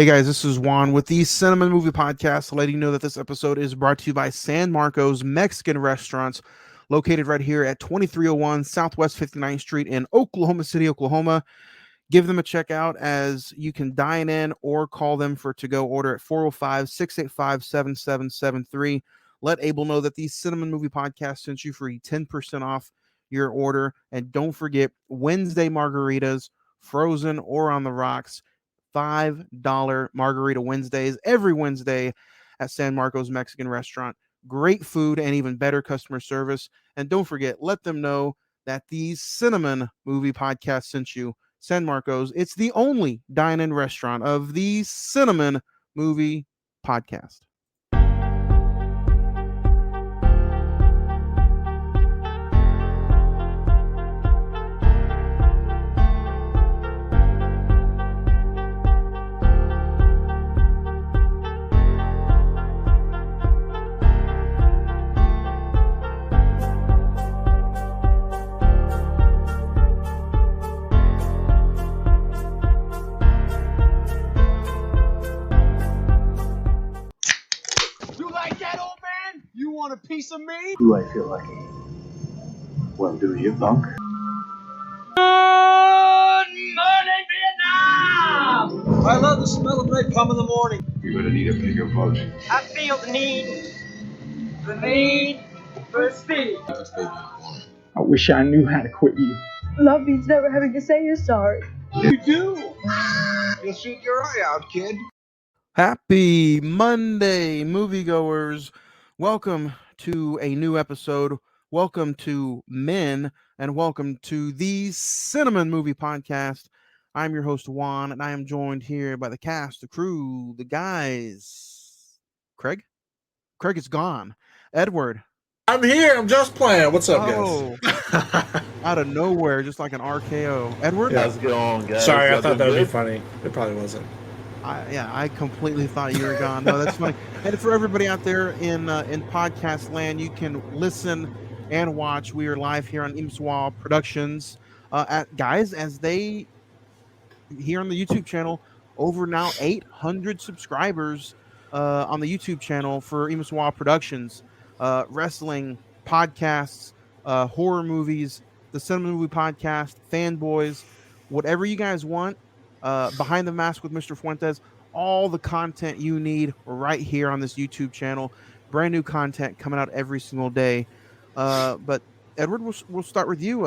Hey guys, this is Juan with the Cine-Men Movie Podcast, letting you know that this episode is brought to you by San Marcos Mexican Restaurants, located right here at 2301 Southwest 59th Street in Oklahoma City, Oklahoma. Give them a check out as you can dine in or call them for to-go order at 405-685-7773. Let Abel know that the Cine-Men Movie Podcast sent you free 10% off your order. And don't forget, Wednesday margaritas, frozen or on the rocks, $5 Margarita Wednesdays every Wednesday at San Marcos Mexican Restaurant. Great food and even better customer service. And don't forget, let them know that the Cine-Men Movie Podcast sent you. San Marcos, it's the only dine-in restaurant of the Cine-Men Movie Podcast. Want a piece of me? Do I feel lucky? Well, do you, punk? Good morning, Vietnam! I love the smell of napalm in the morning. You're gonna need a bigger boat. I feel the need for speed. I wish I knew how to quit you. Love means never having to say you're sorry. You do. You'll shoot your eye out, kid. Happy Monday, moviegoers. Welcome to a new episode. Welcome to Men, and welcome to the Cine-Men Movie Podcast. I'm your host, Juan, and I am joined here by the cast, the crew, the guys. Craig? Craig is gone. Edward. I'm here. I'm just playing. What's up, guys? Out of nowhere, just like an RKO. Edward? Yeah. How's it going, guys? Sorry, I thought that would be funny. It probably wasn't. I completely thought you were gone. No, that's funny. And for everybody out there in podcast land, you can listen and watch. We are live here on Imswa Productions. Guys, as they here on the YouTube channel, over now 800 subscribers on the YouTube channel for Imswa Productions. Wrestling, podcasts, horror movies, the Cine-Men Movie Podcast, fanboys, whatever you guys want. Behind the Mask with Mr. Fuentes, all the content you need right here on this YouTube channel. Brand new content coming out every single day. But Edward, we'll start with you.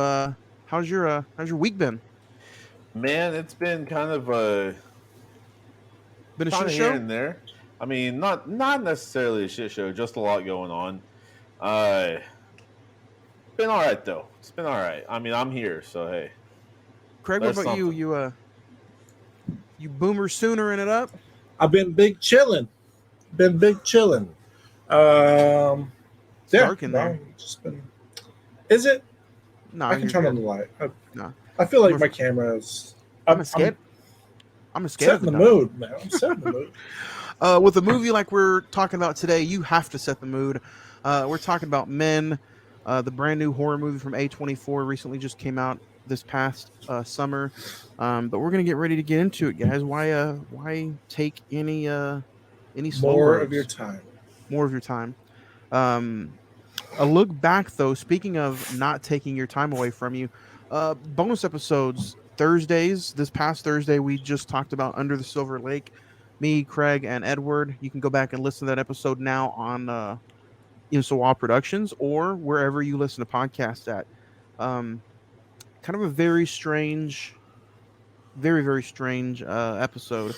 How's your week been? Man, it's been kind of been a shit shit show show in there. I mean, not necessarily a shit show, just a lot going on. Been all right though. It's been all right. I mean, I'm here, so hey. Craig, what about you? You boomer soonering it up? I've been big chilling. Yeah, Dark in there. Just been. Is it? No, I can turn on the light. No. I feel like my camera is. I'm scared. I'm scared. Setting the mood, man. I'm setting the mood. With a movie like we're talking about today, you have to set the mood. We're talking about Men, the brand new horror movie from A24, recently just came out this past summer. But we're gonna get ready to get into it, guys. Why take any slow More roads? of your time. More of your time. A look back, though, speaking of not taking your time away from you, bonus episodes Thursdays. This past Thursday, we just talked about Under the Silver Lake. Me, Craig, and Edward. You can go back and listen to that episode now on Imsawa Productions or wherever you listen to podcasts at. Kind of a very strange, very strange episode,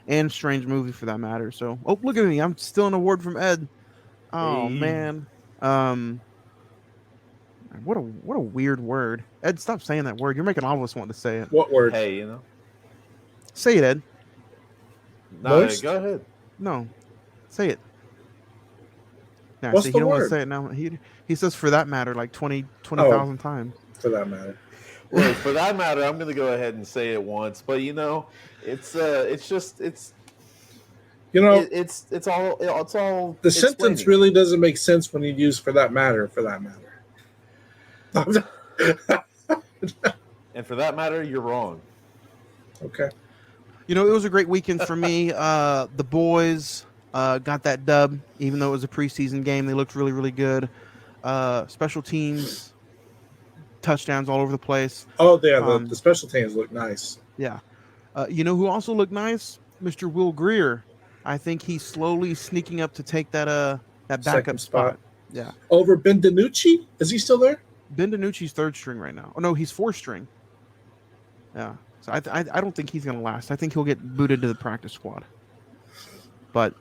and strange movie for that matter. So, look at me! I'm still an award from Ed. Oh Hey. man, what a weird word. Ed, stop saying that word. You're making all of us want to say it. What word? Hey, you know. Say it, Ed. No, Moist? go ahead. No, say it. Nah, What's see, the he don't want to word? say it now. He says for that matter like 20,000 times. For that matter. Well, for that matter, I'm going to go ahead and say it once. But you know, it's You know, it's all the explaining. sentence really doesn't make sense when you use for that matter. And for that matter, you're wrong. Okay. It was a great weekend for me. The boys got that dub, even though it was a preseason game. They looked really, really good. Special teams, touchdowns all over the place. Oh, yeah, the Um, special teams look nice. yeah. You know who also looked nice? Mr. Will Greer. I think he's slowly sneaking up to take that backup Second spot. spot. Yeah. Over Ben DiNucci? Is he still there? Ben DiNucci's third string right now. Oh no, he's fourth string. Yeah. So I don't think he's gonna last. I think he'll get booted to the practice squad. But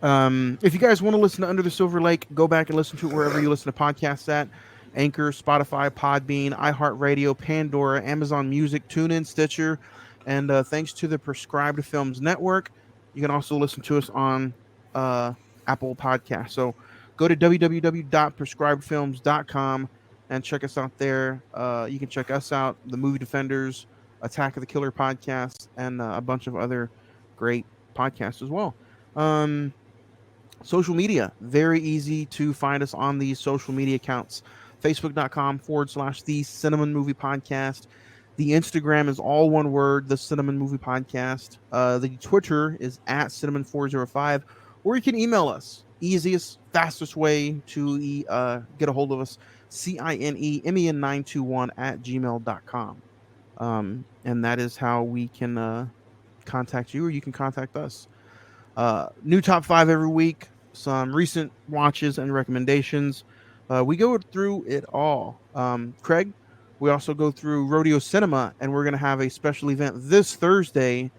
if you guys want to listen to Under the Silver Lake, go back and listen to it wherever you listen to podcasts at. Anchor, Spotify, Podbean, iHeartRadio, Pandora, Amazon Music, TuneIn, Stitcher, and thanks to the Prescribed Films Network, you can also listen to us on Apple Podcasts. So go to www.prescribedfilms.com and check us out there. You can check us out, the Movie Defenders, Attack of the Killer podcast, and a bunch of other great podcasts as well. Social media, very easy to find us on these social media accounts. Facebook.com/The Cine-Men Movie Podcast. The Instagram is all one word, The Cine-Men Movie Podcast. The Twitter is at Cine-Men405, or you can email us. Easiest, fastest way to get a hold of us, CINEMEN921 @gmail.com. And that is how we can contact you, or you can contact us. New top 5 every week, some recent watches and recommendations. We go through it all. Craig, we also go through Rodeo Cinema, and we're going to have a special event this Thursday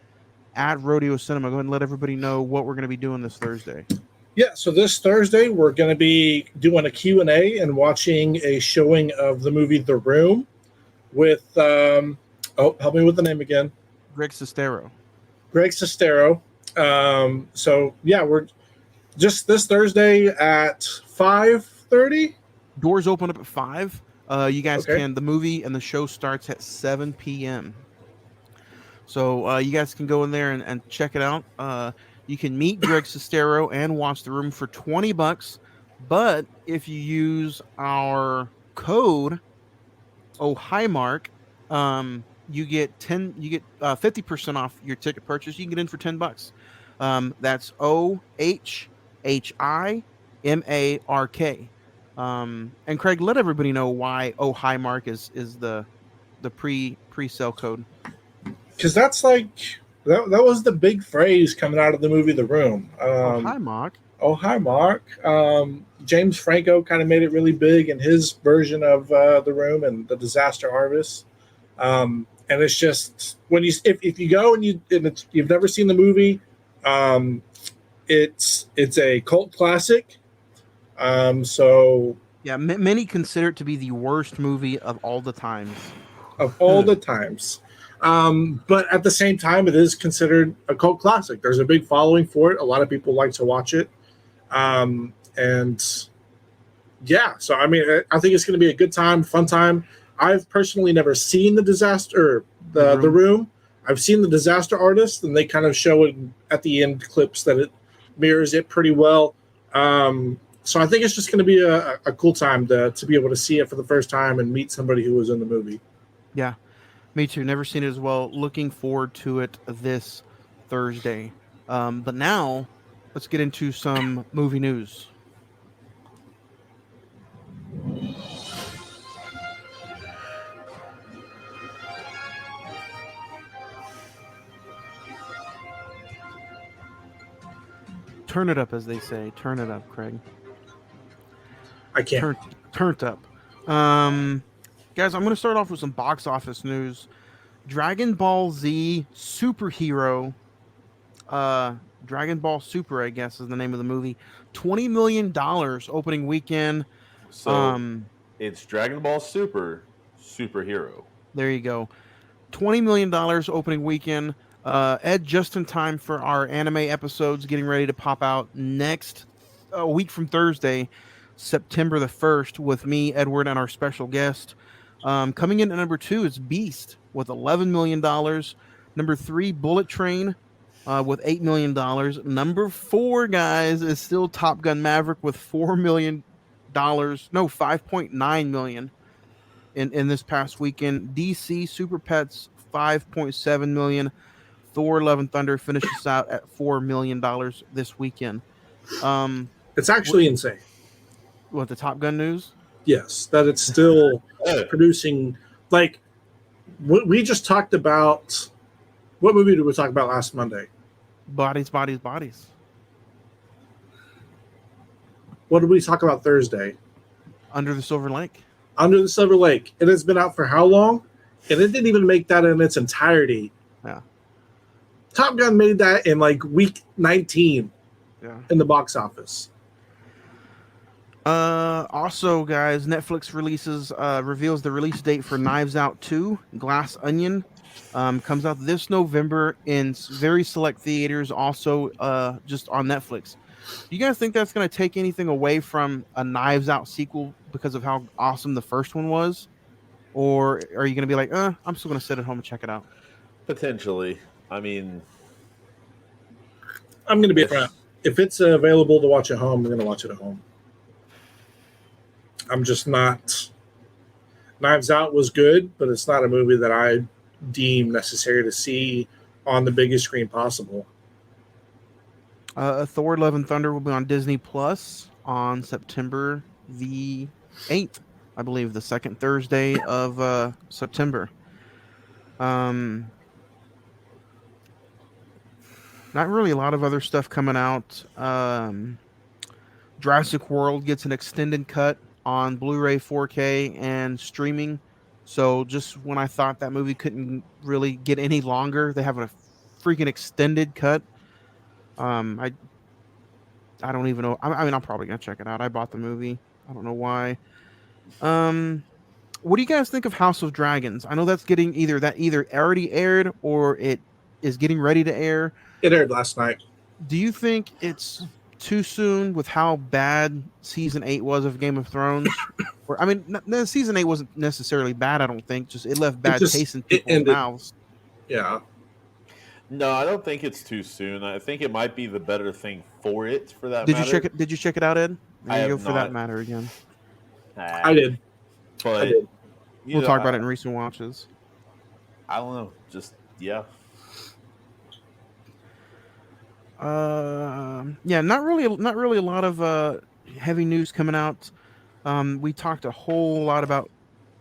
at Rodeo Cinema. Go ahead and let everybody know what we're going to be doing this Thursday. Yeah, so this Thursday we're going to be doing a Q&A and watching a showing of the movie The Room with, help me with the name again. Greg Sestero. So yeah, we're just this Thursday at 5:30. Doors open up at 5. You guys Okay. can. The movie and the show starts at 7 p.m. So you guys can go in there and check it out. You can meet Greg Sestero and watch The Room for $20. But if you use our code OHIMARK, you get 50% off your ticket purchase. You can get in for $10. That's OHIMARK. And Craig, let everybody know why OHIMARK is the pre-sale code. Because that's like that was the big phrase coming out of the movie The Room. OHIMARK. Oh, hi, Mark. James Franco kind of made it really big in his version of The Room and The Disaster Artist. And it's just when if you go and you've never seen the movie, it's a cult classic. So Yeah, many consider it to be the worst movie of all the times. the times. But at the same time, it is considered a cult classic. There's a big following for it. A lot of people like to watch it. And yeah, so I mean, I think it's going to be a good time, fun time. I've personally never seen The Room. I've seen The Disaster Artist, and they kind of show it at the end clips that it mirrors it pretty well. So I think it's just going to be a cool time to be able to see it for the first time and meet somebody who was in the movie. Yeah, me too. Never seen it as well. Looking forward to it this Thursday. But now, let's get into some movie news. Turn it up, as they say. Turn it up, Craig. I can't. Turned up. Guys, I'm going to start off with some box office news. Dragon Ball Z Superhero, Dragon Ball Super, I guess is the name of the movie. $20 million opening weekend. So it's Dragon Ball Superhero. There you go. $20 million opening weekend. Ed, just in time for our anime episodes getting ready to pop out next week from Thursday, September the 1st, with me, Edward, and our special guest. Coming in at number 2 is Beast with $11 million. Number 3, Bullet Train with $8 million. Number 4, guys, is still Top Gun Maverick with $4 million. No, $5.9 million in this past weekend. DC Super Pets, $5.7 million. Thor: Love and Thunder finishes out at $4 million this weekend. It's actually insane. What, the Top Gun news? Yes, that it's still producing. Like, we just talked about. What movie did we talk about last Monday? Bodies, Bodies, Bodies. What did we talk about Thursday? Under the Silver Lake. Under the Silver Lake. It has been out for how long? And it didn't even make that in its entirety. Yeah. Top Gun made that in like week 19 in the box office. Also, guys, Netflix reveals the release date for Knives Out 2, Glass Onion. Comes out this November in very select theaters, also just on Netflix. Do you guys think that's going to take anything away from a Knives Out sequel because of how awesome the first one was? Or are you going to be like, I'm still going to sit at home and check it out? Potentially. I mean, I'm going to be if it's available to watch at home, I'm going to watch it at home. I'm just not. Knives Out was good, but it's not a movie that I deem necessary to see on the biggest screen possible. Thor: Love and Thunder will be on Disney Plus on September the 8th, I believe, the second Thursday of September. Not really a lot of other stuff coming out. Jurassic World gets an extended cut on Blu-ray, 4K, and streaming. So just when I thought that movie couldn't really get any longer, they have a freaking extended cut. I don't even know. I mean, I'm probably gonna check it out. I bought the movie. I don't know why. What do you guys think of House of Dragons? I know that's getting either already aired or it is getting ready to air. It aired last night. Do you think it's too soon with how bad season 8 was of Game of Thrones? Or, I mean, season 8 wasn't necessarily bad. I don't think. Just it left bad taste in people's mouths. Yeah. No, I don't think it's too soon. I think it might be the better thing for it, for that matter. Did you check it out, Ed? I have go for not. that matter again. I did. But I did. We'll talk about it in recent watches. I don't know. Just yeah. Yeah, not really a lot of heavy news coming out. We talked a whole lot about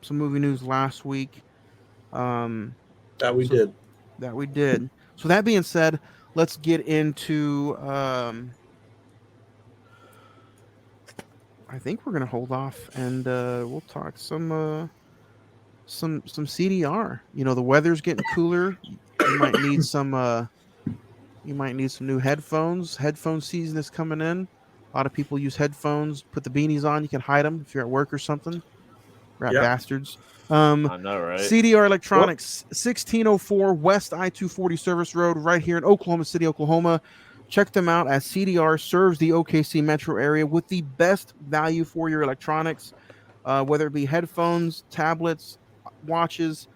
some movie news last week. That we did. So that being said, let's get into. I think we're gonna hold off and we'll talk some CDR. You know, the weather's getting cooler. You might need some. You might need some new headphones. Headphone season is coming in. A lot of people use headphones. Put the beanies on. You can hide them if you're at work or something. Rat bastards. I know, right? CDR Electronics, 1604 West I-240 Service Road, right here in Oklahoma City, Oklahoma. Check them out as CDR serves the OKC metro area with the best value for your electronics, whether it be headphones, tablets, watches,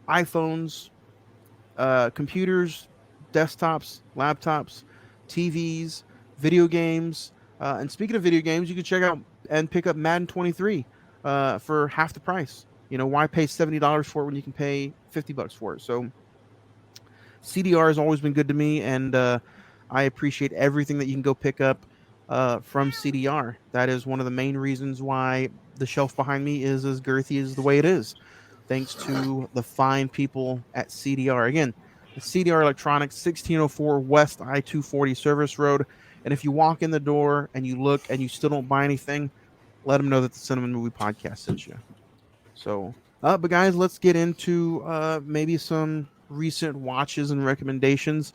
iPhones, computers, desktops, laptops, TVs, video games. And speaking of video games, you can check out and pick up Madden 23 for half the price. You know, why pay $70 for it when you can pay $50 for it? So CDR has always been good to me, and I appreciate everything that you can go pick up from CDR. That is one of the main reasons why the shelf behind me is as girthy as the way it is, thanks to the fine people at CDR. Again, CDR Electronics, 1604 West I-240 Service Road. And if you walk in the door and you look and you still don't buy anything, let them know that the Cine-Men Movie Podcast sent you. So, but guys, let's get into maybe some recent watches and recommendations.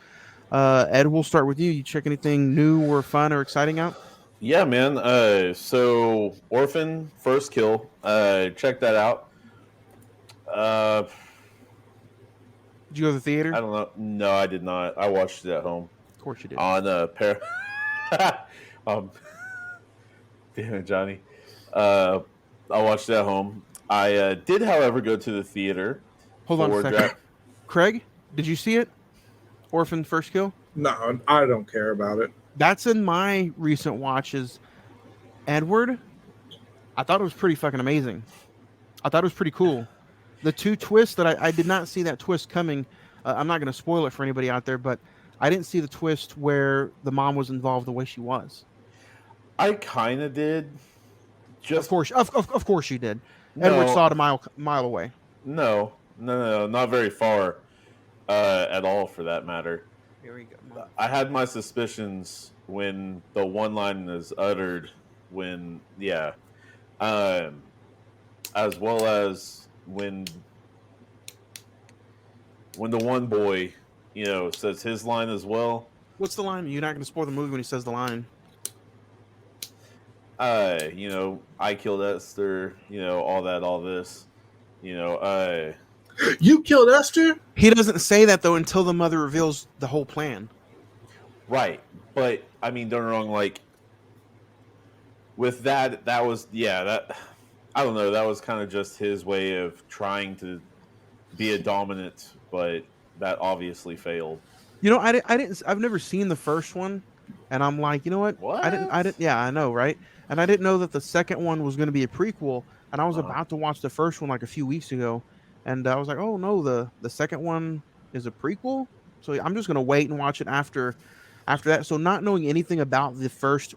Ed, we'll start with you. You check anything new or fun or exciting out? Yeah, man. So Orphan First Kill. Check that out. Did you go to the theater? I don't know. No, I did not. I watched it at home. Of course you did. On damn it, Johnny. I watched it at home. I did, however, go to the theater. Hold on a second. Craig, did you see it? Orphan First Kill? No, I don't care about it. That's in my recent watches. Edward, I thought it was pretty fucking amazing. I thought it was pretty cool. The two twists that I did not see that twist coming. I'm not going to spoil it for anybody out there, but I didn't see the twist where the mom was involved the way she was. I kind of did. Of course, of course you did. Edward No, saw it a mile away. no, not very far at all, for that matter. Here we go. I had my suspicions when the one line is uttered. As well as when the one boy, says his line as well. What's the line? You're not going to spoil the movie when he says the line. I killed Esther, all this, You killed Esther? He doesn't say that though until the mother reveals the whole plan. right. But I mean, don't get me wrong, like with that was, that, I don't know, that was kind of just his way of trying to be a dominant, but that obviously failed. I've never seen the first one, and I'm like, you know what? What? I didn't. Yeah, I know, right? And I didn't know that the second one was going to be a prequel. And I was about to watch the first one like a few weeks ago, and I was like, oh no, the second one is a prequel. So I'm just going to wait and watch it after that. So not knowing anything about the first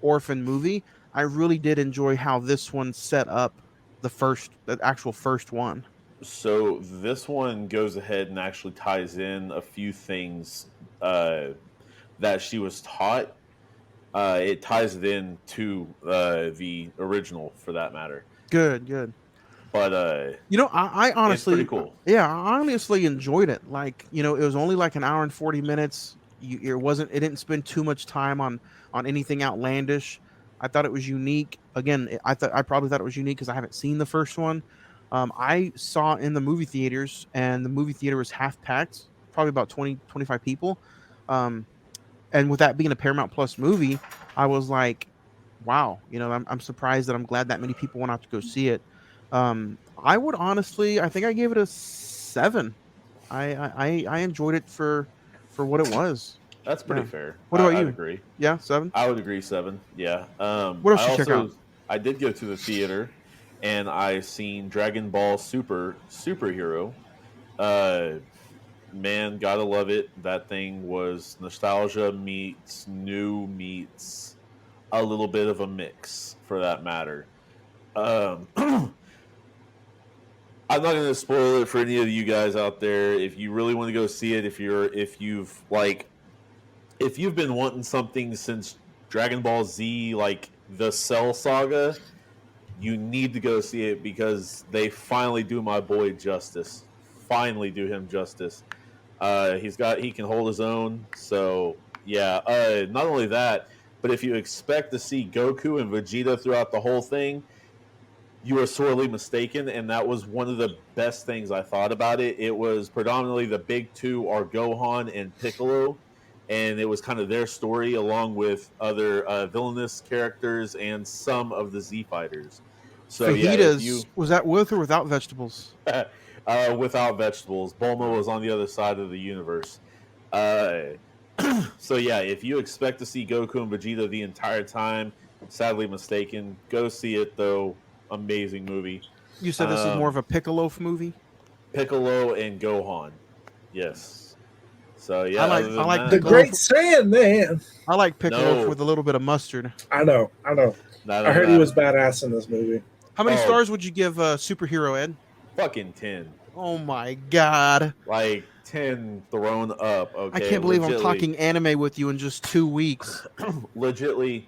Orphan movie, I really did enjoy how this one set up the actual first one. So this one goes ahead and actually ties in a few things that she was taught. It ties it in to the original, for that matter. Good. But I honestly, it's pretty cool. Yeah, I honestly enjoyed it. Like, it was only like an hour and 40 minutes. It didn't spend too much time on anything outlandish. I thought it was unique. Again, I probably thought it was unique because I haven't seen the first one. I saw it in the movie theaters, and the movie theater was half packed, probably about 20, 25 people. And with that being a Paramount Plus movie, I was like, wow, I'm surprised that I'm glad that many people went out to go see it. I would honestly, I think I gave it a 7. I enjoyed it for what it was. That's pretty fair. What about you? I'd agree. Yeah, 7. I would agree 7. Yeah. What else you check out? I did go to the theater, and I seen Dragon Ball Superhero. Man, gotta love it. That thing was nostalgia meets new meets a little bit of a mix, for that matter. I'm not going to spoil it for any of you guys out there. If you really want to go see it, if you've been wanting something since Dragon Ball Z, like the Cell Saga, you need to go see it because they finally do my boy justice. Finally do him justice. He can hold his own. So yeah. Not only that, but if you expect to see Goku and Vegeta throughout the whole thing, you are sorely mistaken. And that was one of the best things I thought about it. It was predominantly the big two are Gohan and Piccolo, and it was kind of their story along with other villainous characters and some of the Z fighters. So fajitas, was that with or without vegetables? Without vegetables. Bulma was on the other side of the universe. So yeah, if you expect to see Goku and Vegeta the entire time, sadly mistaken. Go see it though. Amazing movie. You said this is more of a Piccolo movie? Piccolo and Gohan. Yes. So yeah, I like the Great Sandman. I like Piccolo with a little bit of mustard. I know. I heard he was badass in this movie. How many stars would you give Superhero, Ed? Fucking 10. Oh my god. Like 10 thrown up. Okay. I can't believe I'm talking anime with you in just 2 weeks. Legitly,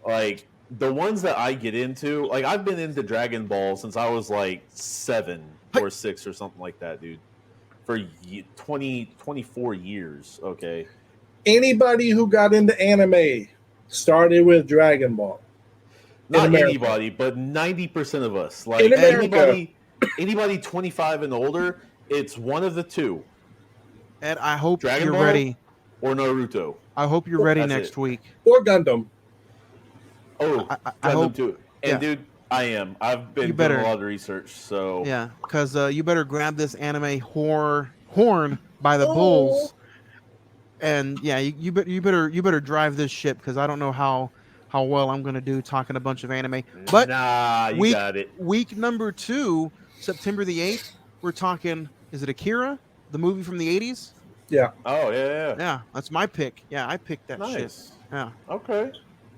like the ones that I get into, like I've been into Dragon Ball since I was like 7 or 6 or something like that, dude. For 24 years, okay? Anybody who got into anime started with Dragon Ball. Not anybody, but 90% of us. Like anybody 25 and older, it's one of the two. And I hope Dragon you're Ball ready. Or Naruto. I hope you're ready next week. Or Gundam. Oh, I hope too. And dude, I am. I've been doing a lot of research, so yeah. Because you better grab this anime horn by the bulls, and yeah, you better drive this ship because I don't know how well I'm gonna do talking a bunch of anime. But you got it. Week number 2, September the 8th, we're talking. Is it Akira? the movie from the 80s. Yeah. Oh yeah. Yeah, that's my pick. Yeah, I picked that shit. Nice. Yeah, Okay.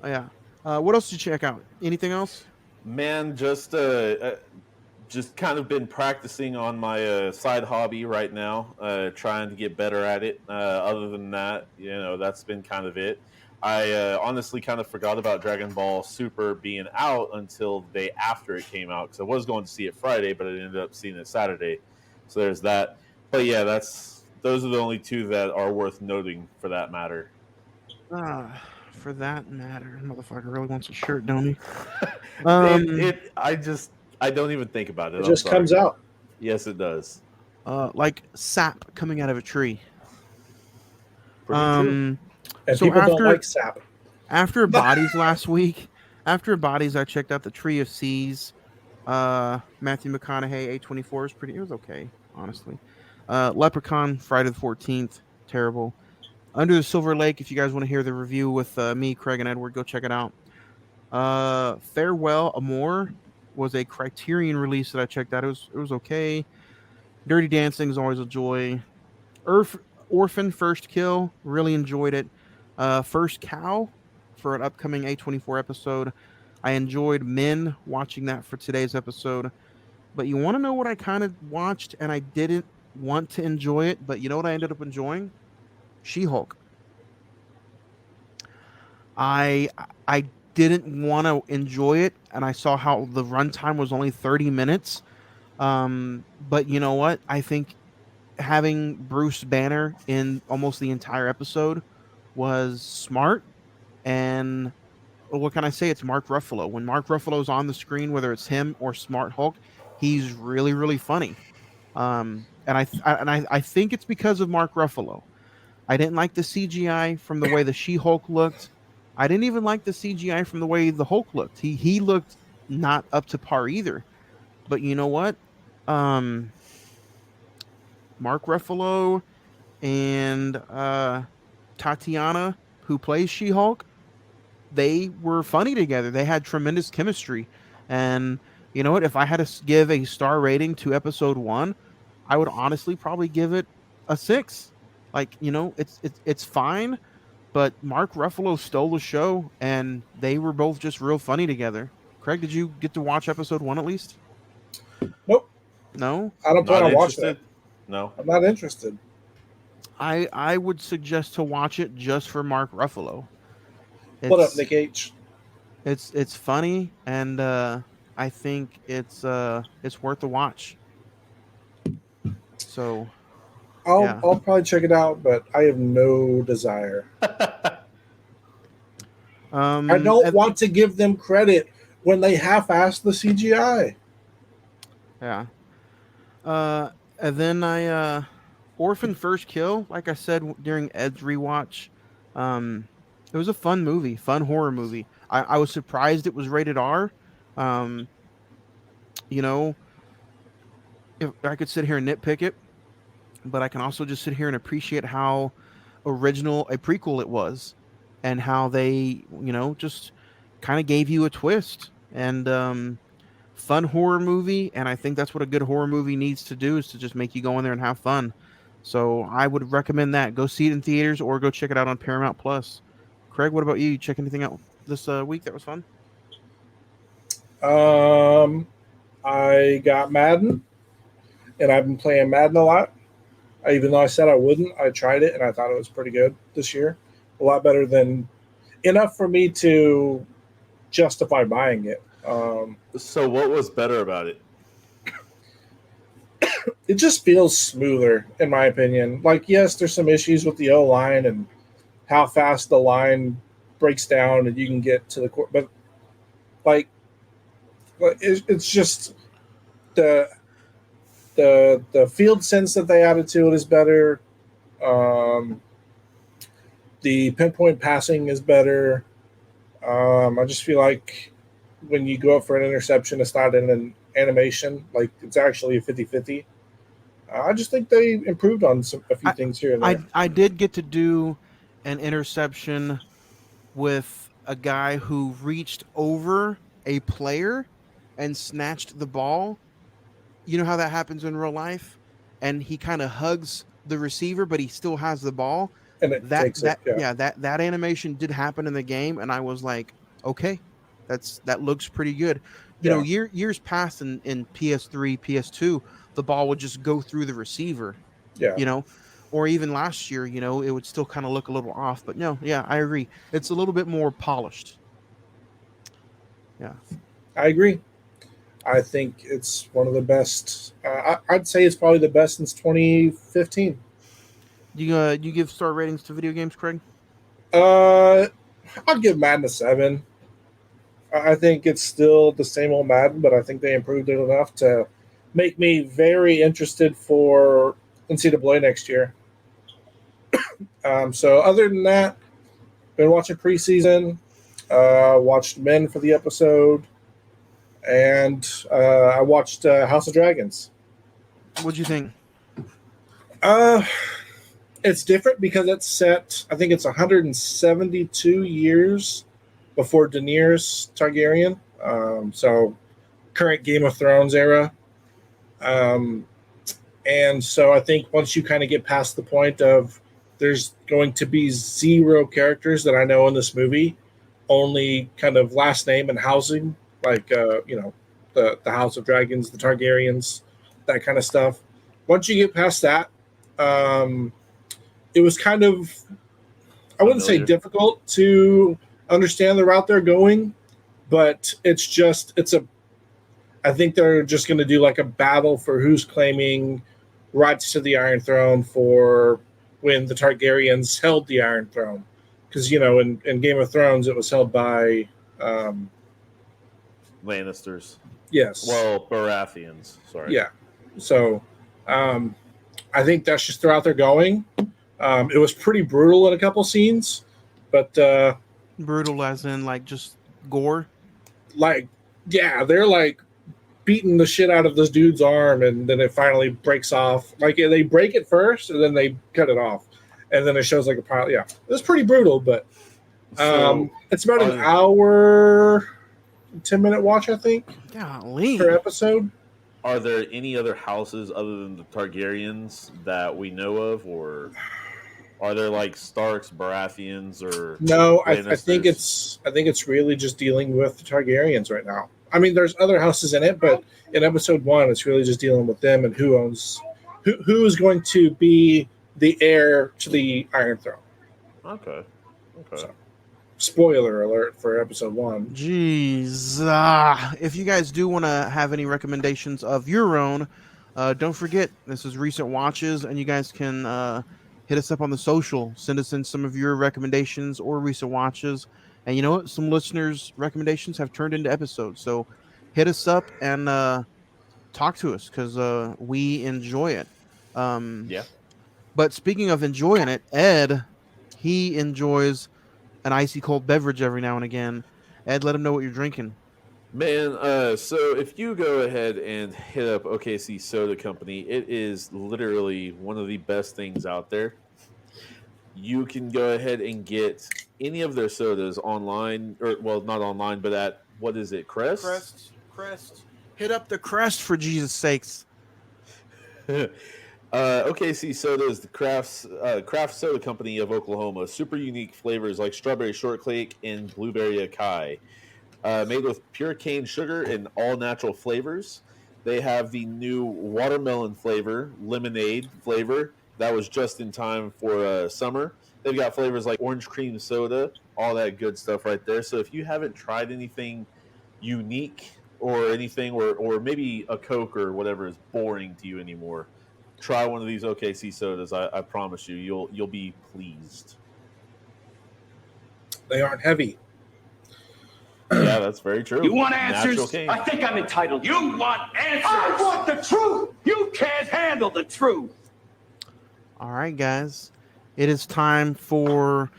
yeah. What else did you check out? Anything else? Man, just kind of been practicing on my side hobby right now, trying to get better at it. Other than that, that's been kind of it. I honestly kind of forgot about Dragon Ball Super being out until the day after it came out because I was going to see it Friday, but I ended up seeing it Saturday. So there's that. But yeah, those are the only two that are worth noting for that matter. For that matter, motherfucker really wants a shirt, don't he? I don't even think about it. It I'm just sorry. comes out. Yes, it does. Like sap coming out of a tree. Pretty true. And So people don't after- like sap. After Bodies last week, after Bodies, I checked out the Tree of Seas. Matthew McConaughey, A24 is pretty. It was okay, honestly. Leprechaun, Friday the 14th, terrible. Under the Silver Lake, if you guys want to hear the review with me, Craig, and Edward, go check it out. Farewell Amore was a Criterion release that I checked out. It was okay. Dirty Dancing is always a joy. Orphan First Kill, really enjoyed it. First Cow for an upcoming A24 episode. I enjoyed Men watching that for today's episode. But you want to know what I kind of watched and I didn't want to enjoy it, but you know what I ended up enjoying? She-Hulk. I didn't want to enjoy it, and I saw how the runtime was only 30 minutes. But you know what? I think having Bruce Banner in almost the entire episode was smart. And what can I say? It's Mark Ruffalo. When Mark Ruffalo's on the screen, whether it's him or Smart Hulk, he's really, really funny. And I think it's because of Mark Ruffalo. I didn't like the CGI from the way the She-Hulk looked. I didn't even like the CGI from the way the Hulk looked. He looked not up to par either. But you know what? Mark Ruffalo and Tatiana, who plays She-Hulk, they were funny together. They had tremendous chemistry. And you know what? If I had to give a star rating to episode 1, I would honestly probably give it a 6. Like, it's fine, but Mark Ruffalo stole the show, and they were both just real funny together. Craig, did you get to watch episode 1 at least? Nope. No? I don't plan Not on watching interested? it. No. I'm not interested. I would suggest to watch it just for Mark Ruffalo. What up, Nick H? It's funny, and I think it's worth a watch. So I'll probably check it out, but I have no desire. I don't want to give them credit when they half-ass the CGI. Yeah. And then I Orphan First Kill, like I said during Ed's rewatch, it was a fun movie, fun horror movie. I was surprised it was rated R. If I could sit here and nitpick it, but I can also just sit here and appreciate how original a prequel it was, and how they, just kind of gave you a twist. And fun horror movie, and I think that's what a good horror movie needs to do, is to just make you go in there and have fun. So I would recommend that. Go see it in theaters or go check it out on Paramount Plus. Craig, what about you? You check anything out this week that was fun? I got Madden, and I've been playing Madden a lot. Even though I said I wouldn't, I tried it, and I thought it was pretty good this year. A lot better than enough for me to justify buying it. So what was better about it? It just feels smoother, in my opinion. Like, yes, there's some issues with the O-line and how fast the line breaks down and you can get to the court. But, like, it's just the field sense that they added to it is better. The pinpoint passing is better. I just feel like when you go up for an interception, it's not in an animation. Like, it's actually a 50-50. I just think they improved on a few things here and there. I did get to do an interception with a guy who reached over a player and snatched the ball. You know how that happens in real life? and he kind of hugs the receiver, but he still has the ball. And it takes it. Yeah. That animation did happen in the game, and I was like, okay, that looks pretty good. You know, years past in PS3, PS2, the ball would just go through the receiver. Yeah. You know, or even last year, you know, it would still kind of look a little off. But no, yeah, I agree. It's a little bit more polished. Yeah, I agree. I think it's one of the best. I'd say it's probably the best since 2015. you give star ratings to video games, Craig? I'll give Madden a 7. I think it's still the same old Madden, but I think they improved it enough to make me very interested for NCAA next year. So other than that, been watching preseason, watched Men for the episode, and I watched House of Dragons. What'd you think? It's different because it's set, I think it's 172 years before Daenerys Targaryen. So current Game of Thrones era. And so I think once you kind of get past the point of there's going to be 0 characters that I know in this movie, only kind of last name and housing, like, the House of Dragons, the Targaryens, that kind of stuff. Once you get past that, it was kind of, I wouldn't say difficult to understand the route they're going, but I think they're just going to do like a battle for who's claiming rights to the Iron Throne for when the Targaryens held the Iron Throne. Because, you know, in Game of Thrones, it was held by... Lannisters. Yes. Well, Baratheons. Sorry. Yeah. So I think that's just the route they're going. It was pretty brutal in a couple scenes, but... Brutal as in, like, just gore? Like, yeah, they're like beating the shit out of this dude's arm, and then it finally breaks off. Like, they break it first, and then they cut it off. And then it shows like a pile. Yeah, it's pretty brutal, but it's about an hour, 10-minute watch, I think. Golly. Per episode. Are there any other houses other than the Targaryens that we know of, or are there like Starks, Baratheons, or no? I think it's really just dealing with the Targaryens right now. I mean, there's other houses in it, but in episode 1, it's really just dealing with them and who is going to be the heir to the Iron Throne. Okay. So, spoiler alert for episode 1. Jeez. If you guys do want to have any recommendations of your own, don't forget, this is Recent Watches, and you guys can hit us up on the social. Send us in some of your recommendations or recent watches. And you know what? Some listeners' recommendations have turned into episodes. So hit us up and talk to us because we enjoy it. Yeah. But speaking of enjoying it, Ed, he enjoys an icy cold beverage every now and again. Ed, let him know what you're drinking. Man, so if you go ahead and hit up OKC Soda Company, it is literally one of the best things out there. You can go ahead and get any of their sodas online, or well, not online, but at, what is it, Crest? Crest. Hit up the Crest for Jesus' sakes. OKC Soda is the craft soda company of Oklahoma. Super unique flavors like strawberry shortcake and blueberry acai. Made with pure cane sugar and all natural flavors. They have the new watermelon flavor, lemonade flavor. That was just in time for summer. They've got flavors like orange cream soda, all that good stuff right there. So if you haven't tried anything unique or anything, or maybe a Coke or whatever is boring to you anymore, try one of these OKC sodas. I promise you, you'll be pleased. They aren't heavy. Yeah, that's very true. You want answers? I think I'm entitled. You want answers? I want the truth. You can't handle the truth. All right, guys. It is time for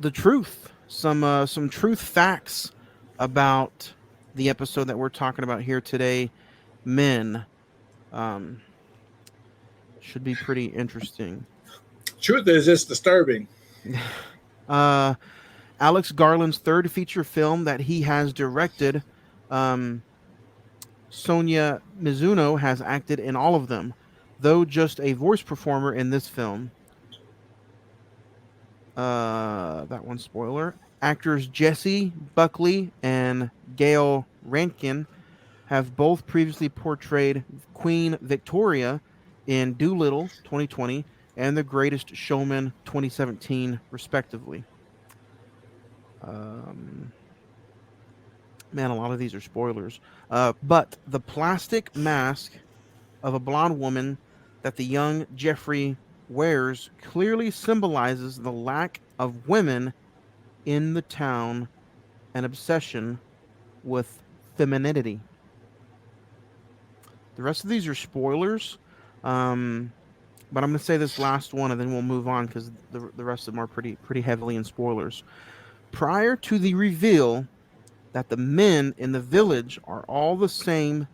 the truth. Some truth facts about the episode that we're talking about here today. Men. Should be pretty interesting. Truth is, it's disturbing. Alex Garland's third feature film that he has directed. Sonia Mizuno has acted in all of them. Though just a voice performer in this film, that one spoiler. Actors Jesse Buckley and Gail Rankin have both previously portrayed Queen Victoria in Doolittle 2020 and The Greatest Showman 2017, respectively. Man, a lot of these are spoilers. But the plastic mask of a blonde woman that the young Jeffrey wears clearly symbolizes the lack of women in the town and obsession with femininity. The rest of these are spoilers, but I'm going to say this last one and then we'll move on because the rest of them are pretty heavily in spoilers. Prior to the reveal that the men in the village are all the same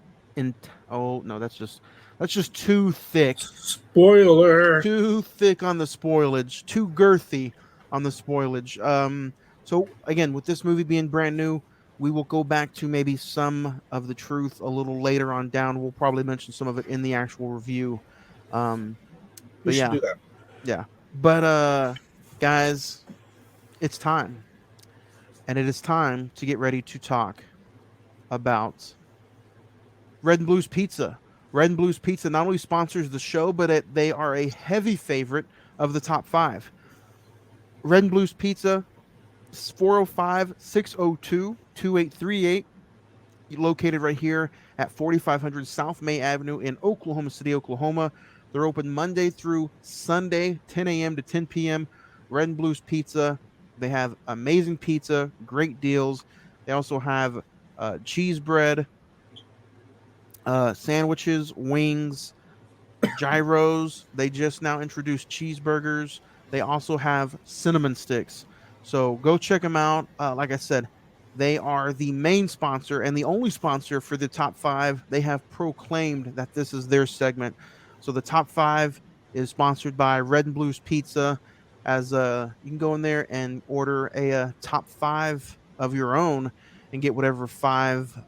oh no, that's just too thick. Spoiler. Too thick on the spoilage. Too girthy on the spoilage. So again, with this movie being brand new, we will go back to maybe some of the truth a little later on down. We'll probably mention some of it in the actual review. We But should yeah, do that. yeah. But guys, it's time. And it is time to get ready to talk about Red and Blues Pizza. Red and Blues Pizza not only sponsors the show, but they are a heavy favorite of the top 5. Red and Blues Pizza, 405-602-2838, located right here at 4500 South May Avenue in Oklahoma City, Oklahoma. They're open Monday through Sunday, 10 a.m. to 10 p.m. Red and Blues Pizza. They have amazing pizza, great deals. They also have cheese bread, sandwiches, wings, gyros. They just now introduced cheeseburgers. They also have cinnamon sticks. So go check them out. Like I said, they are the main sponsor and the only sponsor for the top 5. They have proclaimed that this is their segment. So the top 5 is sponsored by Red and Blues Pizza. As you can go in there and order a top 5 of your own and get whatever 5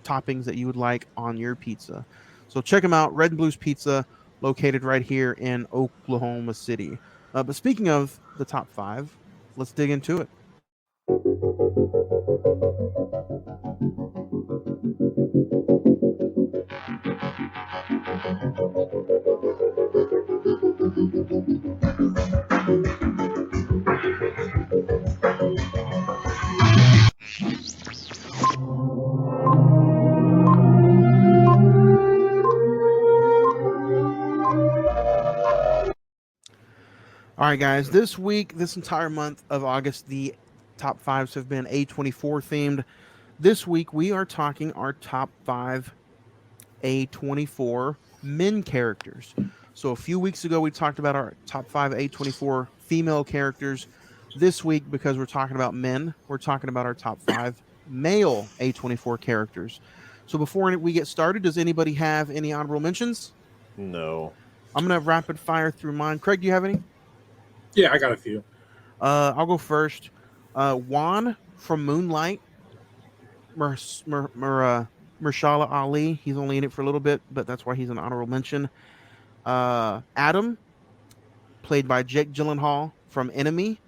toppings that you would like on your pizza. So check them out, Red and Blues Pizza, located right here in Oklahoma City. But speaking of the top 5, let's dig into it. All right, guys, this week, this entire month of August, the top 5s have been A24 themed. This week, we are talking our top 5 A24 men characters. So a few weeks ago, we talked about our top 5 A24 female characters. This week, because we're talking about men, we're talking about our top 5 male A24 characters. So before we get started, does anybody have any honorable mentions? No. I'm going to rapid fire through mine. Craig, do you have any? Yeah, I got a few. I'll go first. Juan from Moonlight. Mahershala Ali. He's only in it for a little bit, but that's why he's an honorable mention. Adam, played by Jake Gyllenhaal from Enemy.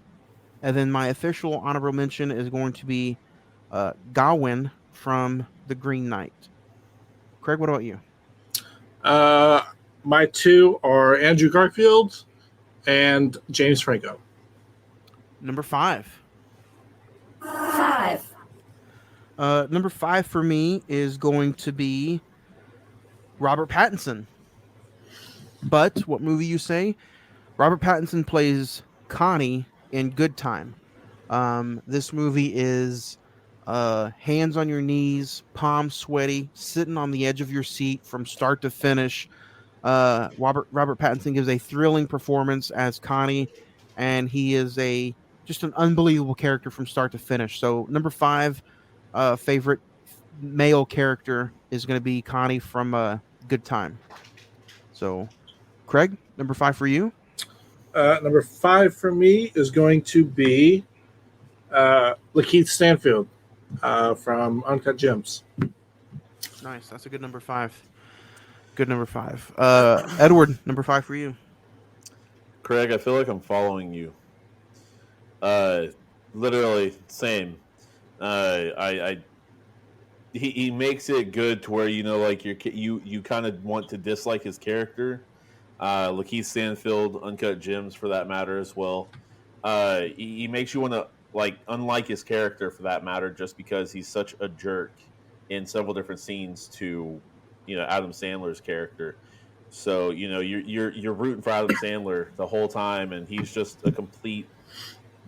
And then my official honorable mention is going to be Gawain from The Green Knight. Craig, what about you? My 2 are Andrew Garfield and James Franco. Number 5. 5. Number 5 for me is going to be Robert Pattinson. But what movie you say? Robert Pattinson plays Connie in Good Time. This movie is hands on your knees, palms sweaty, sitting on the edge of your seat from start to finish. Robert Pattinson gives a thrilling performance as Connie, and he is just an unbelievable character from start to finish. So number 5 favorite male character is going to be Connie from Good Time. So, Craig, number 5 for you? Number 5 for me is going to be Lakeith Stanfield from Uncut Gems. Nice. That's a good number 5. Good number 5. Edward, number 5 for you. Craig, I feel like I'm following you. Literally same. I he makes it good to where like you kind of want to dislike his character. Lakeith Stanfield, Uncut Gems for that matter as well. He makes you want to like unlike his character for that matter, just because he's such a jerk in several different scenes to Adam Sandler's character. So you're rooting for Adam Sandler the whole time, and he's just a complete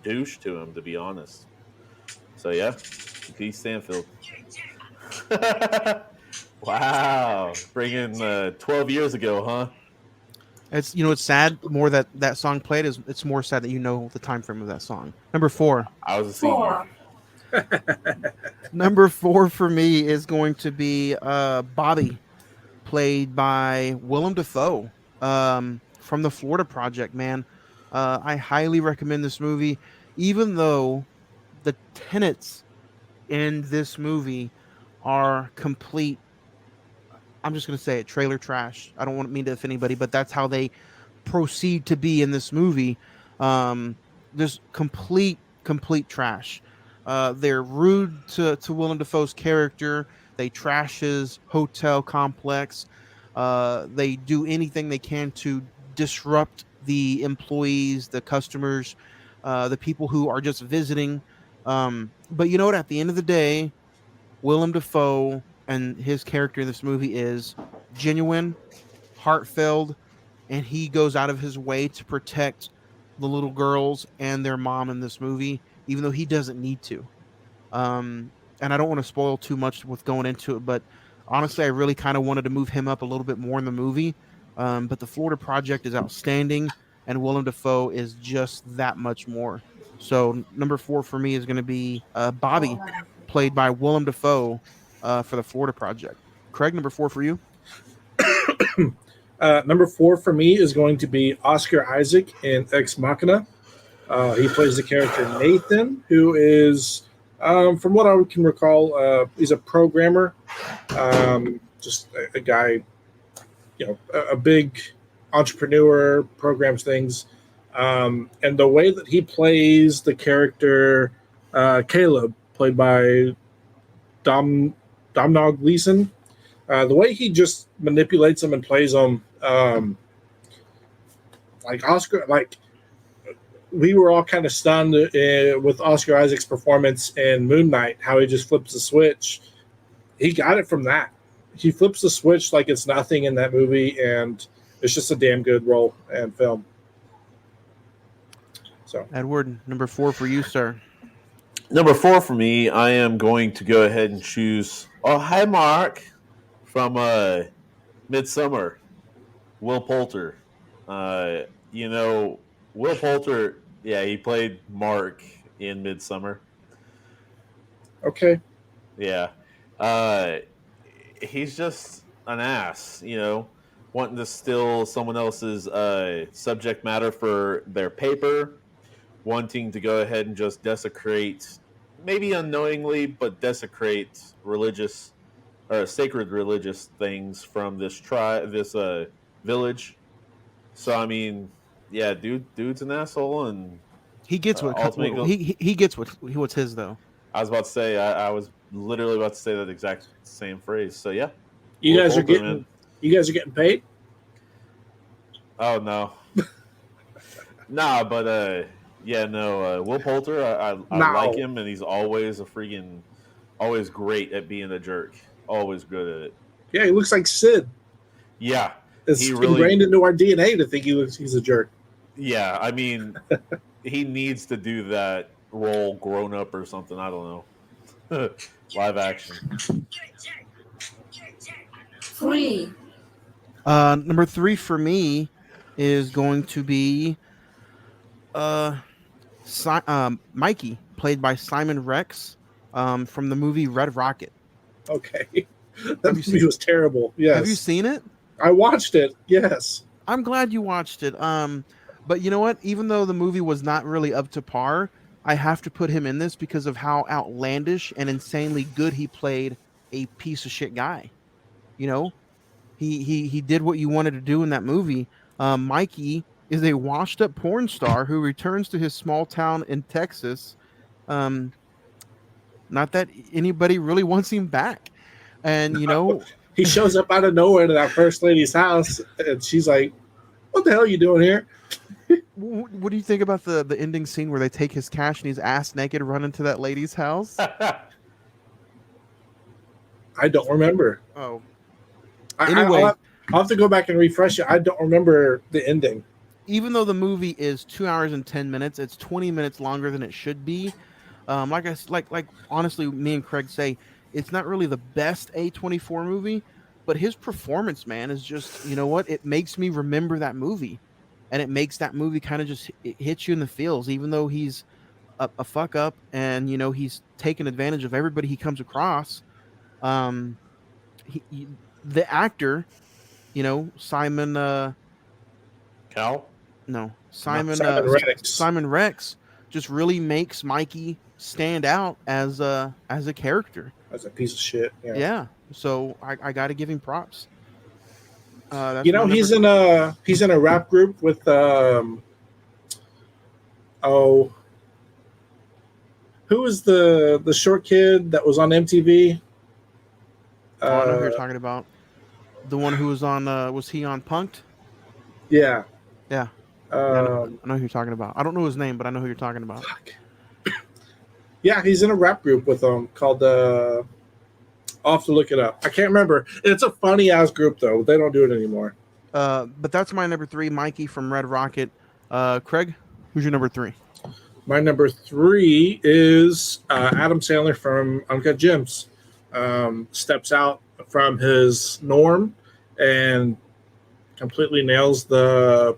douche to him, to be honest. So yeah, Lakeith Stanfield. Wow, bringing 12 years ago, huh? It's it's sad more that song played is it's more sad that the time frame of that song. Number 4. I was a senior. Number 4 for me is going to be Bobby, played by Willem Dafoe, from the Florida Project. Man, I highly recommend this movie, even though the tenets in this movie are complete. I'm just going to say it, trailer trash. I don't want mean to offend anybody, but that's how they proceed to be in this movie. Just complete trash. They're rude to Willem Dafoe's character. They trash his hotel complex. They do anything they can to disrupt the employees, the customers, the people who are just visiting. But you know what? At the end of the day, Willem Dafoe and his character in this movie is genuine, heartfelt, and he goes out of his way to protect the little girls and their mom in this movie, even though he doesn't need to. And I don't want to spoil too much with going into it, but honestly, I really kind of wanted to move him up a little bit more in the movie. But the Florida Project is outstanding, and Willem Dafoe is just that much more. So number 4 for me is going to be Bobby, played by Willem Dafoe, for the Florida Project. Craig, number 4 for you? Number 4 for me is going to be Oscar Isaac in Ex Machina. He plays the character Nathan, who is, from what I can recall, he's a programmer, just a guy, a big entrepreneur, programs things. And the way that he plays the character Caleb, played by Domhnall Gleeson, the way he just manipulates him and plays him, like Oscar, like we were all kind of stunned with Oscar Isaac's performance in Moon Knight, how he just flips the switch. He got it from that. He flips the switch like it's nothing in that movie, and it's just a damn good role and film. So, Edward, number 4 for you, sir. Number 4 for me, I am going to go ahead and choose. Oh, hi, Mark, from Midsommar. Will Poulter. Will Poulter. Yeah, he played Mark in Midsommar. Okay. Yeah. He's just an ass, wanting to steal someone else's subject matter for their paper, wanting to go ahead and just desecrate, maybe unknowingly, but desecrate religious or sacred religious things from this village. So I mean, yeah, dude's an asshole, and He gets he gets what's his though. I was about to say, I was literally about to say that exact same phrase. So yeah, you guys are getting paid. Oh no, nah, but Will Poulter, I like him, and he's always always great at being a jerk. Always good at it. Yeah, he looks like Sid. Yeah, it's ingrained into our DNA to think he's a jerk. Yeah, I mean, he needs to do that role grown up or something. I don't know. Live action. 3. Number 3 for me is going to be Mikey, played by Simon Rex, from the movie Red Rocket. Okay. That movie was terrible. Yes. Have you seen it? I watched it. Yes. I'm glad you watched it. But you know what? Even though the movie was not really up to par, I have to put him in this because of how outlandish and insanely good he played a piece of shit guy. He did what you wanted to do in that movie. Mikey is a washed-up porn star who returns to his small town in Texas. Um, Not that anybody really wants him back, and He shows up out of nowhere to that first lady's house, and she's like, "What the hell are you doing here?" what do you think about the ending scene where they take his cash and he's ass naked running to that lady's house? I don't remember. Oh, Anyway, I'll have to go back and refresh it. I don't remember the ending. Even though the movie is 2 hours and 10 minutes, it's 20 minutes longer than it should be. Like honestly, me and Craig say it's not really the best A24 movie, but his performance, man, is just, you know what? It makes me remember that movie, and it makes that movie kind of just it hits you in the feels, even though he's a fuck up and he's taking advantage of everybody he comes across. The actor, Simon. Cal? No, Simon. Rex. Simon Rex just really makes Mikey stand out as a character. That's a piece of shit. Yeah. So I got to give him props. He's in a rap group with who is the short kid that was on MTV? I know who you're talking about. The one who was on was he on Punk'd? Yeah. Yeah. I know who you're talking about. I don't know his name, but I know who you're talking about. Yeah, he's in a rap group with them called I'll have to look it up. I can't remember. It's a funny ass group though. They don't do it anymore. But that's my number 3, Mikey from Red Rocket. Craig, who's your number 3? My number 3 is Adam Sandler from Uncut Gems. Steps out from his norm and completely nails the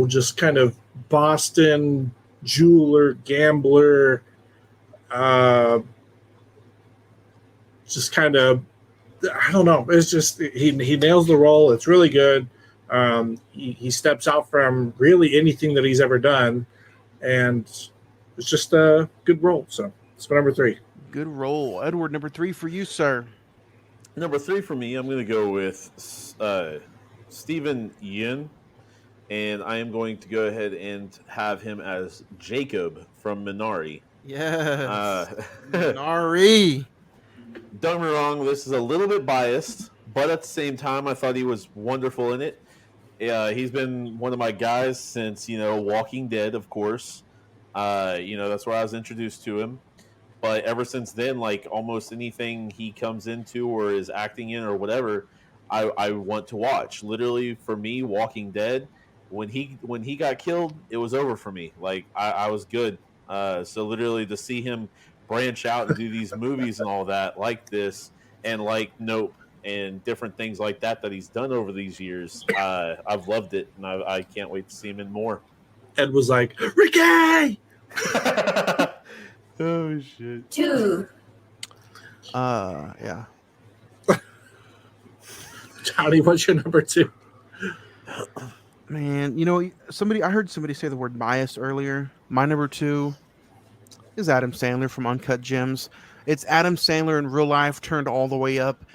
just kind of Boston jeweler, gambler, just kind of, I don't know. It's just he nails the role. It's really good. He steps out from really anything that he's ever done, and it's just a good role. So it's my number 3. Good role, Edward. Number 3 for you, sir. Number 3 for me, I'm going to go with Stephen Yeun, and I am going to go ahead and have him as Jacob from Minari. Yes. Minari. Don't get me wrong, this is a little bit biased, but at the same time, I thought he was wonderful in it. He's been one of my guys since, Walking Dead, of course. That's where I was introduced to him. But ever since then, like almost anything he comes into or is acting in or whatever, I want to watch. Literally, for me, Walking Dead, when he got killed, it was over for me. Like I was good. So literally to see him branch out and do these movies and all that like this, and like Nope and different things like that he's done over these years, I've loved it, and I can't wait to see him in more. Ed was like, Ricky! Oh shit. 2. Yeah. Johnny, what's your number 2? Man, I heard somebody say the word bias earlier. My number 2 is Adam Sandler from Uncut Gems. It's Adam Sandler in real life turned all the way up,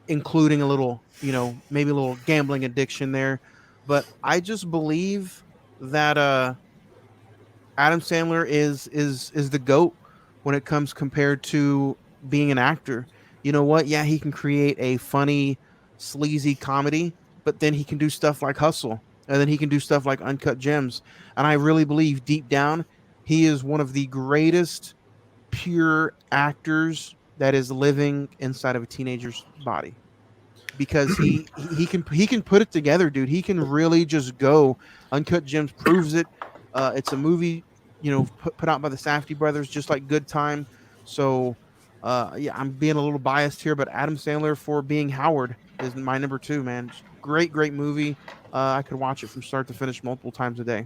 including a little, maybe a little gambling addiction there. But I just believe that Adam Sandler is the GOAT when it comes compared to being an actor. You know what? Yeah, he can create a funny, sleazy comedy, but then he can do stuff like Hustle, and then he can do stuff like Uncut Gems. And I really believe deep down, he is one of the greatest pure actors that is living inside of a teenager's body, because he can put it together, dude. He can really just go. Uncut Gems proves it. It's a movie, put out by the Safdie brothers, just like Good Time. So, I'm being a little biased here, but Adam Sandler for being Howard is my number 2, man. Great movie. I could watch it from start to finish multiple times a day.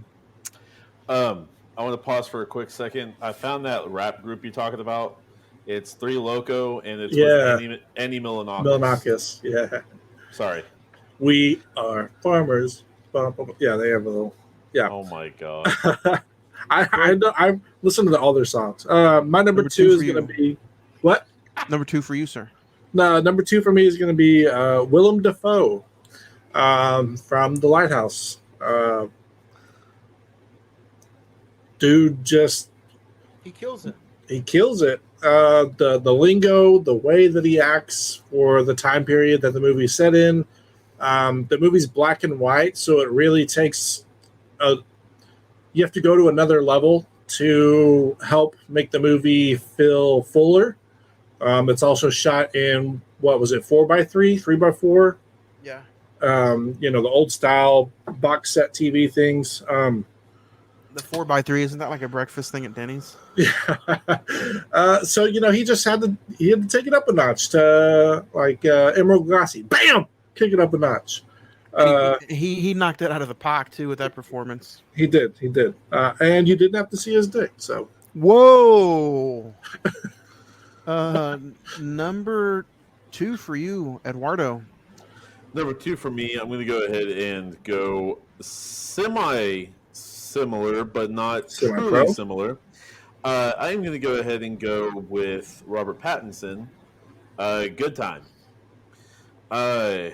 I want to pause for a quick second. I found that rap group you're talking about. It's Three Loco, and it's with Andy Milonakis. Milonakis, yeah. Sorry. We are farmers. Yeah, they have a little. Yeah. Oh my god. I listened to all their songs. My number 2 is going to be what? Number 2 for you, sir. No, number 2 for me is going to be Willem Dafoe from The Lighthouse. Dude, just He kills it. he kills it. The lingo, the way that he acts for the time period that the movie's set in. The movie's black and white, so it really takes you have to go to another level to help make the movie feel fuller. It's also shot in, what was it, 4x3, 3x4? Yeah. The old style box set TV things. The 4x3, isn't that like a breakfast thing at Denny's? Yeah. So he just had to take it up a notch to like Emerald Lagasse. Bam, kick it up a notch. He knocked it out of the park too with that performance. He did. And you didn't have to see his dick. So whoa. Number 2 for you, Eduardo. Number 2 for me, I'm going to go ahead and go similar, but not truly similar. I'm going to go ahead and go with Robert Pattinson. Good Time. I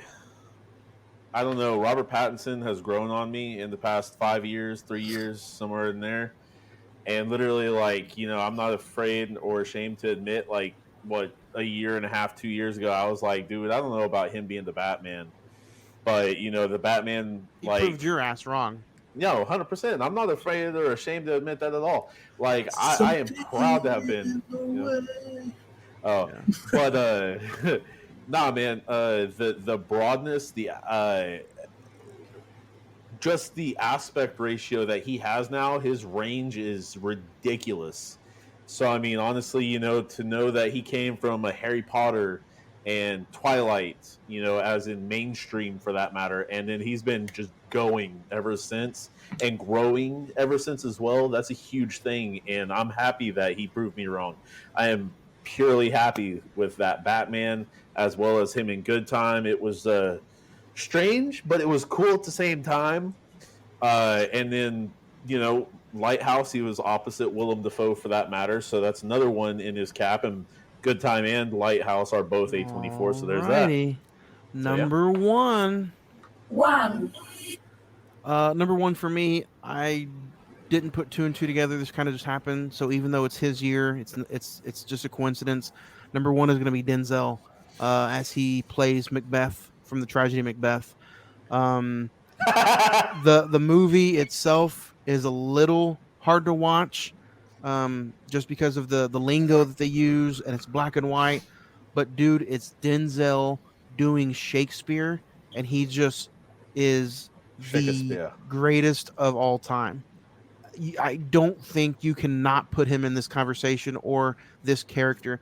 don't know. Robert Pattinson has grown on me in the past 5 years, 3 years, somewhere in there. And literally, I'm not afraid or ashamed to admit, a year and a half, 2 years ago, I was like, dude, I don't know about him being the Batman. But, the Batman, he proved your ass wrong. No, 100%. I'm not afraid or ashamed to admit that at all. I am proud to have been. Oh, yeah. But nah, man. The broadness, just the aspect ratio that he has now, his range is ridiculous. So I mean, honestly, to know that he came from a Harry Potter and Twilight, as in mainstream for that matter, and then he's been just going ever since and growing ever since as well. That's a huge thing, and I'm happy that he proved me wrong. I am purely happy with that Batman as well as him in Good Time. It was strange, but it was cool at the same time. And then, Lighthouse, he was opposite Willem Dafoe for that matter, so that's another one in his cap, and Good Time and Lighthouse are both A24, so there's that. Number 1. Number 1 for me, I didn't put 2 and 2 together. This kind of just happened. So even though it's his year, it's just a coincidence. Number 1 is going to be Denzel, as he plays Macbeth from the tragedy Macbeth. The movie itself is a little hard to watch, just because of the lingo that they use, and it's black and white. But dude, it's Denzel doing Shakespeare, and he just is the greatest of all time. I don't think you cannot put him in this conversation or this character.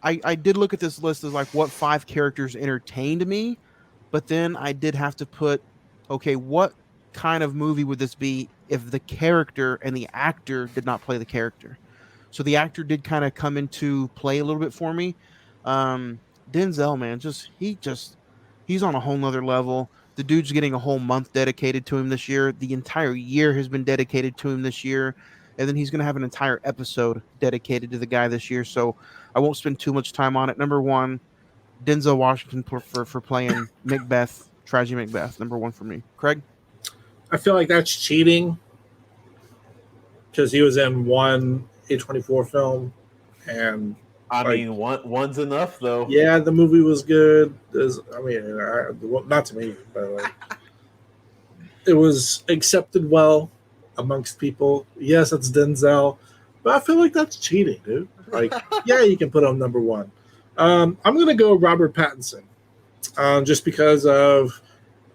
I did look at this list as what 5 characters entertained me, but then I did have to put, okay, what kind of movie would this be if the character and the actor did not play the character? So the actor did kind of come into play a little bit for me. Denzel, man, he's on a whole nother level. The dude's getting a whole month dedicated to him this year. The entire year has been dedicated to him this year. And then he's going to have an entire episode dedicated to the guy this year. So I won't spend too much time on it. Number 1, Denzel Washington for playing Macbeth, tragedy Macbeth. Number 1 for me. Craig? I feel like that's cheating because he was in one A24 film, and I mean, one's enough though. Yeah, the movie was good. Not to me, but it was accepted well amongst people. Yes, it's Denzel, but I feel like that's cheating, dude. Yeah, you can put him number 1. I'm gonna go Robert Pattinson, just because of,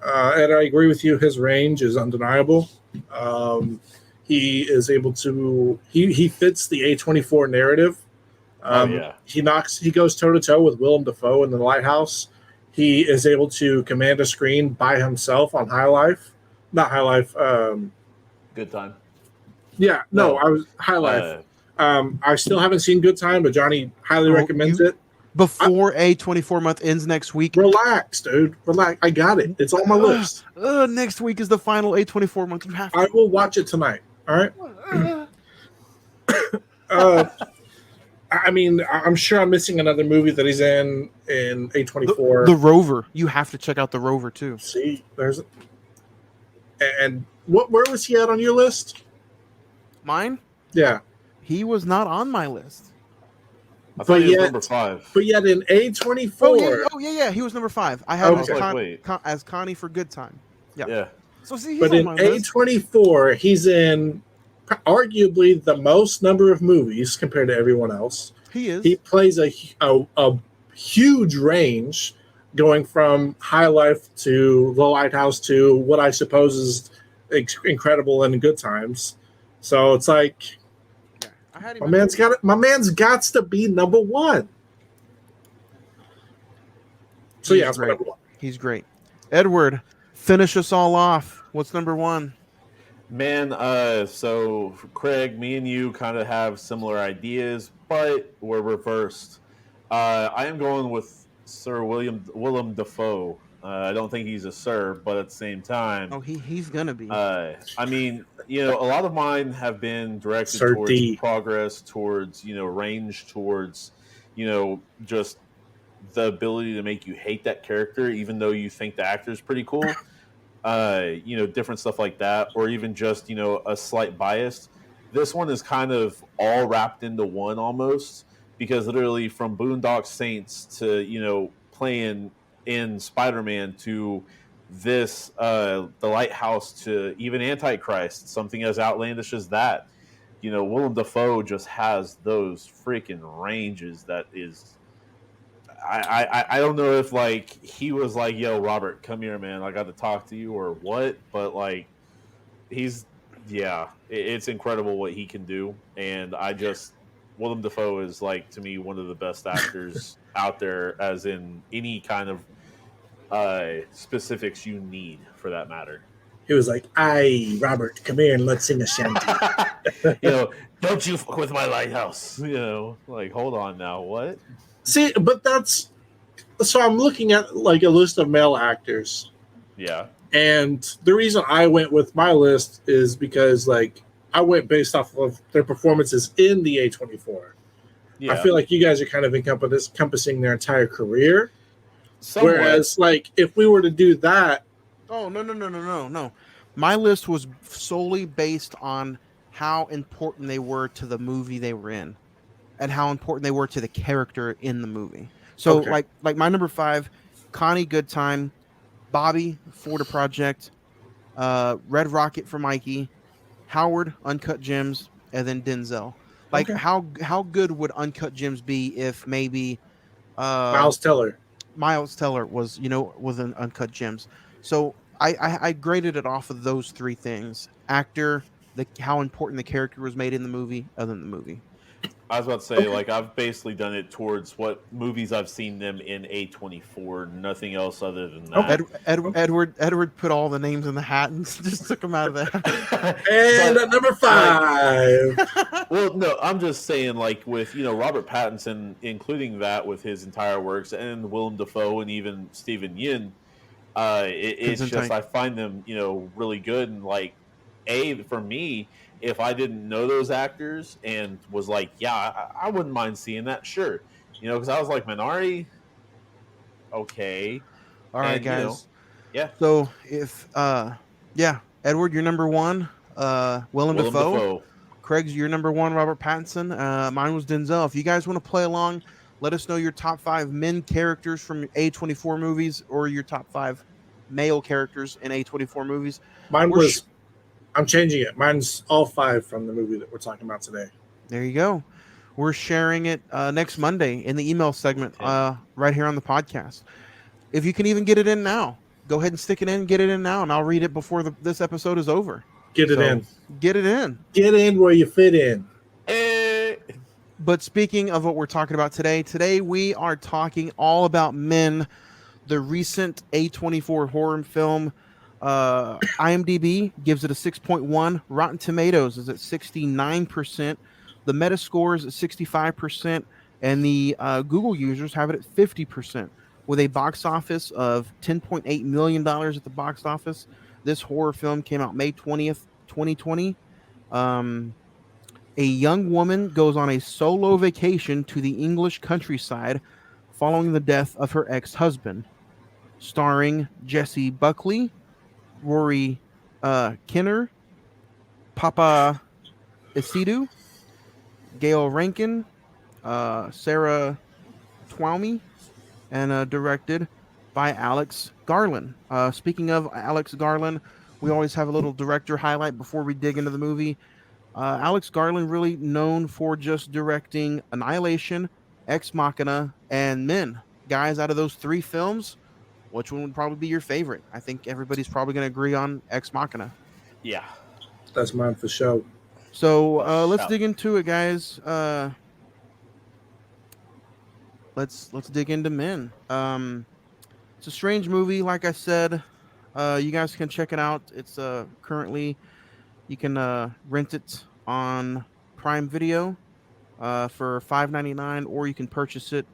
and I agree with you. His range is undeniable. He is able to. He fits the A24 narrative. He goes toe to toe with Willem Dafoe in The Lighthouse. He is able to command a screen by himself on not High Life. Good Time. Yeah, no, I was High Life. I still haven't seen Good Time, but Johnny highly recommends it. Before A24 month ends next week. Relax, dude. Relax. I got it. It's on my list. Next week is the final A24 month. You have to. I will watch it tonight. All right. I mean, I'm sure I'm missing another movie that he's in A24. The Rover. You have to check out the Rover too. See, and where was he at on your list? Mine? Yeah. He was not on my list. I thought he was number 5. But yet in A24. Oh yeah. He was number 5. I had him as Connie for Good Time. Yeah. So see, but in A24, he's in arguably the most number of movies compared to everyone else. He is. He plays a huge range, going from High Life to The Lighthouse to what I suppose is incredible and Good Times. So it's like, my man's got to be number 1. So yeah, that's my number 1. He's great. Edward, finish us all off. What's number 1? Man, so Craig, me and you kind of have similar ideas, but we're reversed. I am going with Sir Willem Dafoe. I don't think he's a sir, but at the same time, he's gonna be. I mean, a lot of mine have been directed towards progress, towards range, towards just the ability to make you hate that character, even though you think the actor is pretty cool. Different stuff like that, or even just a slight bias. This one is kind of all wrapped into one almost, because literally from Boondock Saints to playing in Spider-Man to this The Lighthouse to even Antichrist, something as outlandish as that. Willem Dafoe just has those freaking ranges that is. I don't know if he was like, yo, Robert, come here, man, I got to talk to you, or what, but it's incredible what he can do. And Willem Dafoe is to me one of the best actors out there, as in any kind of specifics you need for that matter. He was like, "Aye, Robert, come here and let's sing a shanty." Don't you fuck with my lighthouse. Hold on now, what? See, but so I'm looking at a list of male actors. Yeah. And the reason I went with my list is because I went based off of their performances in the A24. Yeah. I feel like you guys are kind of encompassing their entire career. Somewhat. Whereas if we were to do that. Oh, no. My list was solely based on how important they were to the movie they were in, and how important they were to the character in the movie. So like my number 5, Connie Good Time, Bobby Florida Project, Red Rocket for Mikey, Howard Uncut Gems, and then Denzel. How good would Uncut Gems be if maybe Miles Teller was in Uncut Gems? So I graded it off of those 3 things: actor, how important the character was made in the movie, other than the movie. I was about to say, I've basically done it towards what movies I've seen them in A24, nothing else other than that. Edward put all the names in the hat and just took them out of the hat. And at number 5. Well, no, I'm just saying, with, Robert Pattinson, including that with his entire works, and Willem Dafoe and even Stephen Yin, it's just, I find them, really good. And, for me, if I didn't know those actors and was I wouldn't mind seeing that, sure. Because I was like, Minari, okay. All right, guys. Yeah. So if, Edward, you're number 1. Willem Dafoe. Craig's your number 1, Robert Pattinson. Mine was Denzel. If you guys want to play along, let us know your top 5 men characters from A24 movies, or your top 5 male characters in A24 movies. I'm changing it. Mine's all 5 from the movie that we're talking about today. There you go. We're sharing it next Monday in the email segment right here on the podcast. If you can even get it in now, go ahead and stick it in, get it in now, and I'll read it before this episode is over. Get it in. Get it in. Get in where you fit in. But speaking of what we're talking about today we are talking all about Men, the recent A24 horror film. IMDb gives it a 6.1. Rotten Tomatoes is at 69%. The Metascore is at 65%, and the Google users have it at 50%. With a box office of $10.8 million at the box office, this horror film came out May 20th, 2020. A young woman goes on a solo vacation to the English countryside following the death of her ex-husband. Starring Jesse Buckley, Rory Kinner, Papa Isidu, Gail Rankin, Sarah Twomey, and directed by Alex Garland. Speaking of Alex Garland, we always have a little director highlight before we dig into the movie. Alex Garland, really known for just directing Annihilation, Ex Machina, and Men. Guys, out of those three films, which one would probably be your favorite? I think everybody's probably going to agree on Ex Machina. Yeah. That's mine for sure. So let's dig into it, guys. Let's dig into Men. It's a strange movie, like I said. You guys can check it out. It's currently, you can rent it on Prime Video for $5.99, or you can purchase it.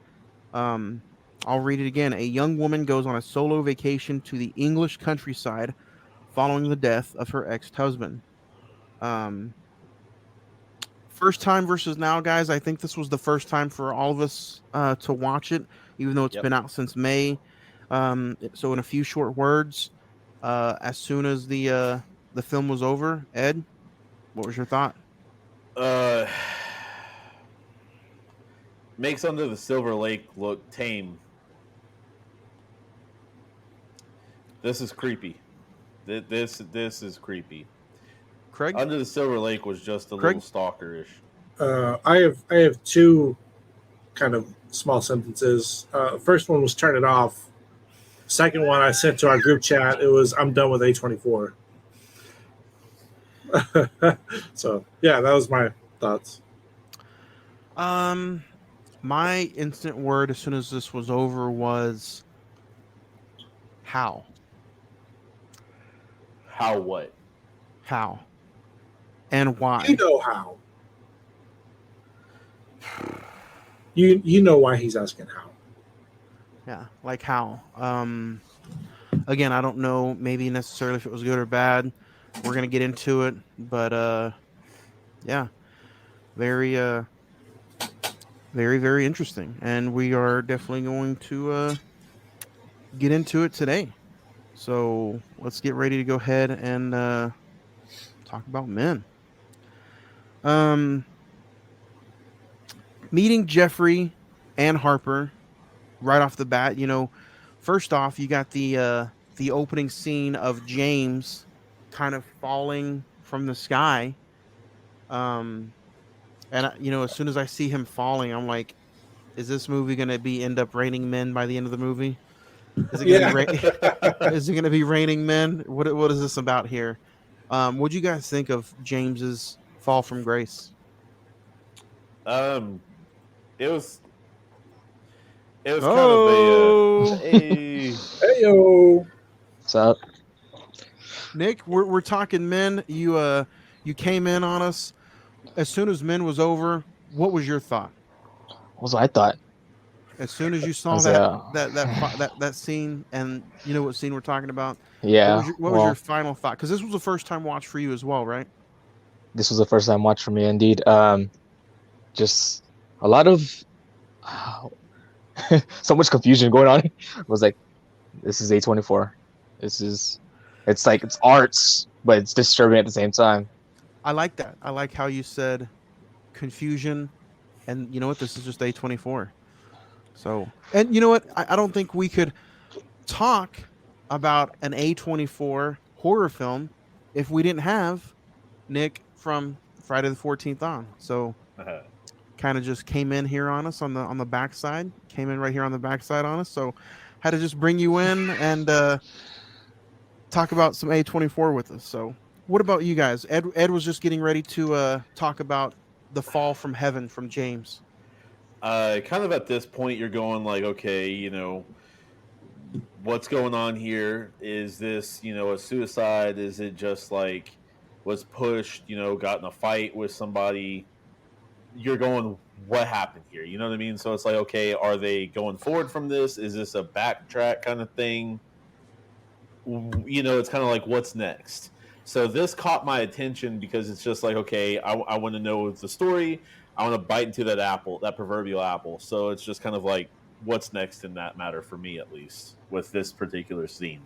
I'll read it again. A young woman goes on a solo vacation to the English countryside following the death of her ex-husband. First time versus now, guys. I think this was the first time for all of us to watch it, even though it's been out since May. So in a few short words, as soon as the film was over, Ed, what was your thought? Makes Under the Silver Lake look tame. This is creepy. This is creepy. Craig? Under the Silver Lake was just a little stalkerish. I have two kind of small sentences. First one was turn it off. Second one I sent to our group chat. It was I'm done with A24. So yeah, that was my thoughts. My instant word as soon as this was over was how. How what? How. And why? You know how. You know why he's asking how. Yeah, like how. Again, I don't know maybe necessarily if it was good or bad. We're gonna get into it, but yeah, very very interesting, and we are definitely going to get into it today. So let's get ready to go ahead and talk about Men. Meeting Jeffrey and Harper right off the bat, first off, you got the opening scene of James kind of falling from the sky. And as soon as I see him falling, I'm like, is this movie going to end up raining men by the end of the movie? Is it going to is it going to be raining men? What is this about here? What do you guys think of James's fall from grace? It was kind of a Hey-o. What's up? Nick, we're talking Men. You came in on us as soon as Men was over. What was your thought? What was I thought? As soon as you saw that scene, and you know what scene we're talking about? Yeah. What was your final thought? Because this was the first time watch for you as well, right? This was the first time watch for me, indeed. Just a lot of so much confusion going on. It was like, this is A24. It's like it's arts, but it's disturbing at the same time. I like that. I like how you said confusion, and you know what? This is just A24. So, and you know what? I don't think we could talk about an A24 horror film if we didn't have Nick from Friday the 14th on. So, kind of just came in here on us on the backside. Came in right here on the backside on us. So, had to just bring you in and talk about some A24 with us. So, what about you guys? Ed was just getting ready to talk about the fall from heaven from James. Kind of at this point, you're going like, okay, what's going on here? Is this, a suicide? Is it just like was pushed, got in a fight with somebody? You're going, what happened here? You know what I mean? So it's like, okay, are they going forward from this? Is this a backtrack kind of thing? It's kind of like, what's next? So this caught my attention because it's just like, okay, I want to know the story. I want to bite into that apple, that proverbial apple. So it's just kind of like, what's next in that matter for me, at least with this particular scene.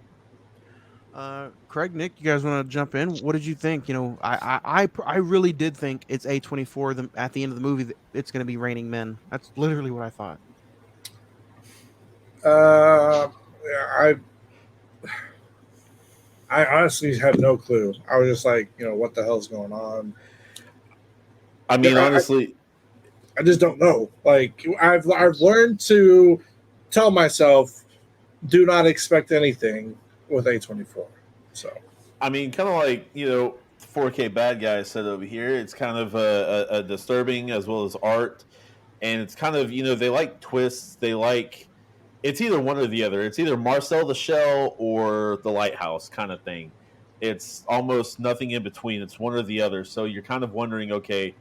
Craig, Nick, you guys want to jump in? What did you think? You know, I really did think it's A24. At the end of the movie, that it's going to be Raining Men. That's literally what I thought. I honestly had no clue. I was just like, what the hell's going on? I mean, honestly, I just don't know. Like, I've learned to tell myself, do not expect anything with A24. So, I mean, kind of like 4K bad guy said over here. It's kind of a disturbing as well as art, and it's kind of they like twists. They like it's either one or the other. It's either Marcel the Shell or the Lighthouse kind of thing. It's almost nothing in between. It's one or the other. So you're kind of wondering, okay,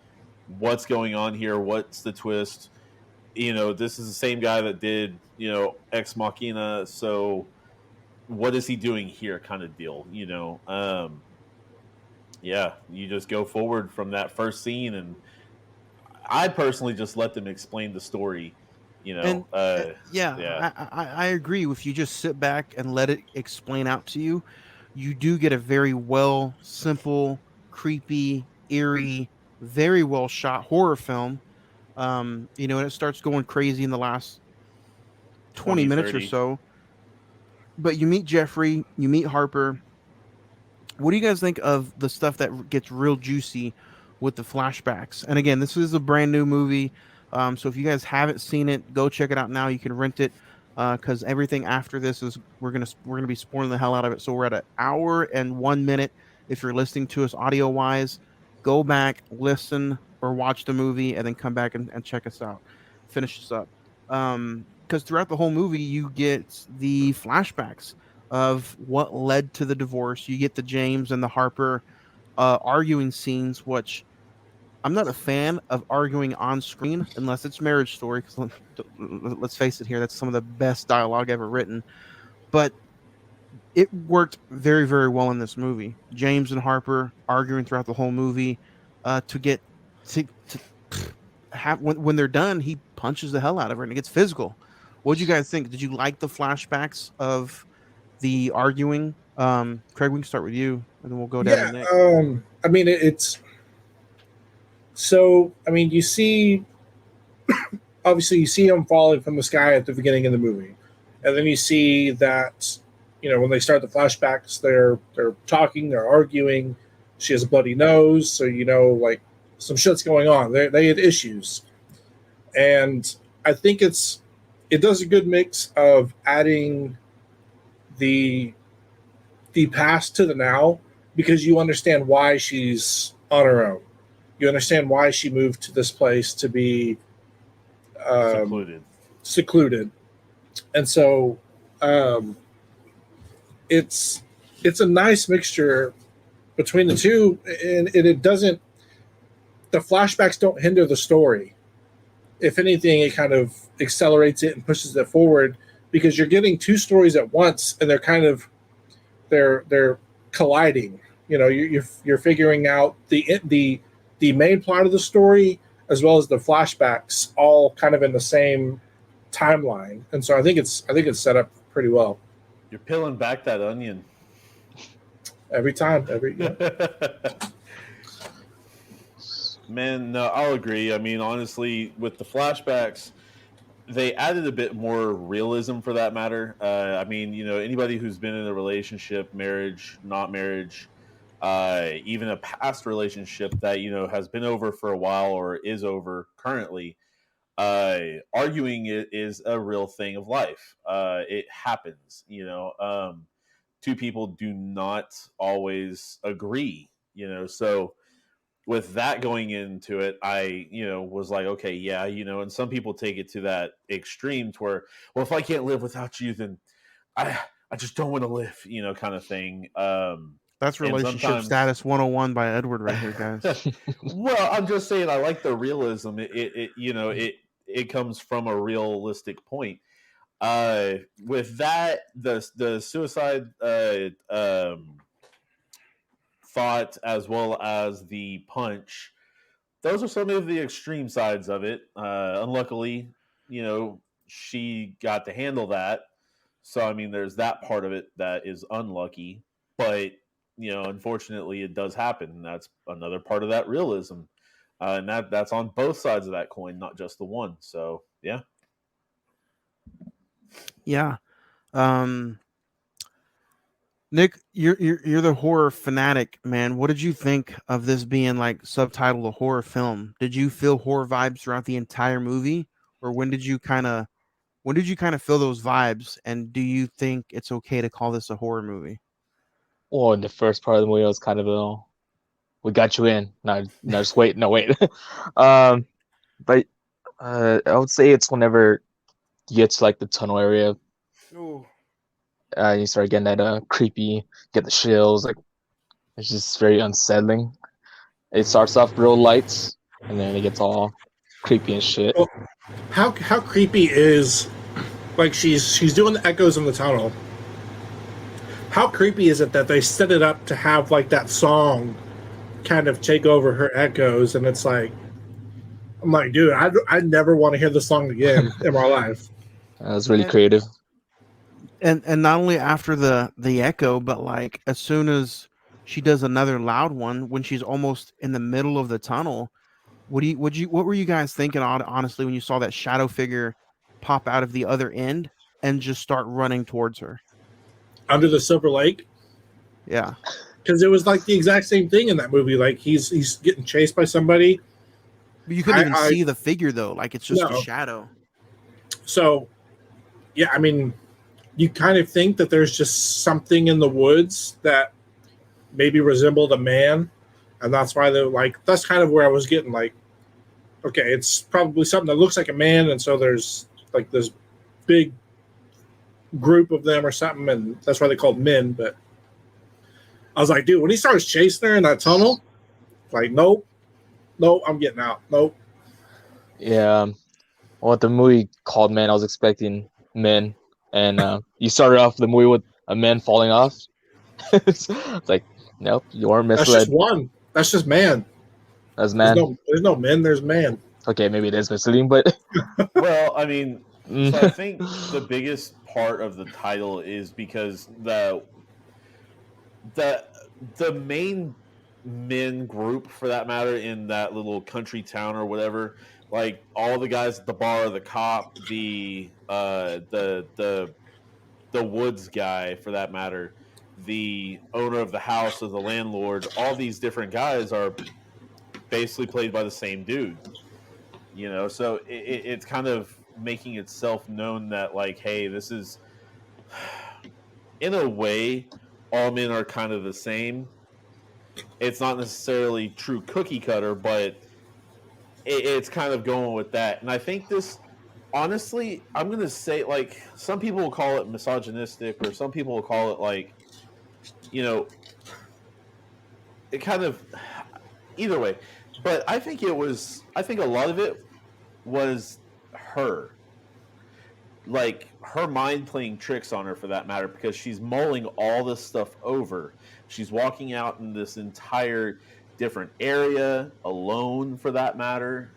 what's going on here? What's the twist? This is the same guy that did Ex Machina. So what is he doing here? Kind of deal. Yeah, you just go forward from that first scene, and I personally just let them explain the story. Yeah. I agree. If you just sit back and let it explain out to you, you do get a very simple, creepy, eerie, very well shot horror film. And it starts going crazy in the last 20 minutes 30. or so. But you meet Jeffrey, you meet Harper. What do you guys think of the stuff that gets real juicy with the flashbacks? And again, this is a brand new movie. So if you guys haven't seen it, go check it out now. You can rent it because everything after this is we're gonna be spoiling the hell out of it. So we're at an hour and 1 minute. If you're listening to us audio wise, go back, listen, or watch the movie, and then come back and check us out. Finish this up. Because throughout the whole movie, you get the flashbacks of what led to the divorce. You get the James and the Harper arguing scenes, which I'm not a fan of arguing on screen unless it's Marriage Story. Because let's face it here, that's some of the best dialogue ever written. But it worked very, very well in this movie. James and Harper arguing throughout the whole movie to get to have when they're done, he punches the hell out of her and it gets physical. What did you guys think? Did you like the flashbacks of the arguing? Craig, we can start with you, and then we'll go down to Nick. I mean, it's so. I mean, you see, obviously, you see him falling from the sky at the beginning of the movie, and then you see that when they start the flashbacks, they're talking, they're arguing. She has a bloody nose, so like some shit's going on. They had issues, and I think it does a good mix of adding the past to the now, because you understand why she's on her own. You understand why she moved to this place to be secluded. And so it's a nice mixture between the two, and it doesn't, the flashbacks don't hinder the story. If anything, it kind of accelerates it and pushes it forward, because you're getting two stories at once, and they're colliding. You're figuring out the main plot of the story as well as the flashbacks all kind of in the same timeline, and so I think it's set up pretty well. You're peeling back that onion every time. Man, no, I'll agree. I mean, honestly, with the flashbacks, they added a bit more realism for that matter. I mean, anybody who's been in a relationship, marriage, not marriage, even a past relationship that, has been over for a while or is over currently, arguing is a real thing of life. It happens, two people do not always agree, so with that going into it, I, was like, okay, yeah, and some people take it to that extreme to where, well, if I can't live without you, then I just don't want to live, kind of thing. That's relationship status 101 by Edward right here, guys. Well, I'm just saying, I like the realism. It comes from a realistic point. With that, the suicide thought as well as the punch. Those are some of the extreme sides of it. Unluckily, she got to handle that. So, I mean, there's that part of it that is unlucky. But, unfortunately, it does happen. And that's another part of that realism. And that's on both sides of that coin, not just the one. So, yeah. Yeah. Nick, you're the horror fanatic, man. What did you think of this being like subtitled a horror film? Did you feel horror vibes throughout the entire movie, or when did you kind of feel those vibes? And do you think it's okay to call this a horror movie? Well, in the first part of the movie, I was kind of we got you in. No, just wait. No, wait. But I would say it's whenever you get to like the tunnel area, Ooh. you start getting that creepy, get the chills. Like it's just very unsettling. It starts off real light, and then it gets all creepy and shit. Well, how creepy is like she's doing the echoes in the tunnel? How creepy is it that they set it up to have like that song kind of take over her echoes, and it's like, I'm like, dude, I never want to hear this song again in my life. That was really creative. And not only after the echo, but like as soon as she does another loud one, when she's almost in the middle of the tunnel, what were you guys thinking honestly when you saw that shadow figure pop out of the other end and just start running towards her Under the Silver Lake? Yeah, because it was like the exact same thing in that movie. Like he's getting chased by somebody. but you couldn't even see the figure though, like it's just a shadow. So yeah, I mean, you kind of think that there's just something in the woods that maybe resembled a man, and that's why they're like, that's kind of where I was getting like, okay, it's probably something that looks like a man, and so there's like this big group of them or something, and that's why they called men. But I was like, dude, when he starts chasing her in that tunnel, like, nope, I'm getting out. Nope. Yeah. What the movie called Men, I was expecting men, and you started off the movie with a man falling off. It's like, nope, you are misled. That's just one. That's just man. That's man. There's no men. There's man. Okay, maybe it is misleading, but well, I mean, so I think the biggest part of the title is because the main men group, for that matter, in that little country town or whatever, like all the guys at the bar, the cop, the woods guy, for that matter, the owner of the house or the landlord, all these different guys are basically played by the same dude. So it's kind of making itself known that, like, hey, this is, in a way, all men are kind of the same. It's not necessarily true cookie cutter, but it's kind of going with that. And I think this, honestly, I'm going to say, like, some people will call it misogynistic, or some people will call it, like, it kind of, either way. But I think a lot of it was her. Like, her mind playing tricks on her, for that matter, because she's mulling all this stuff over. She's walking out in this entire different area alone, for that matter,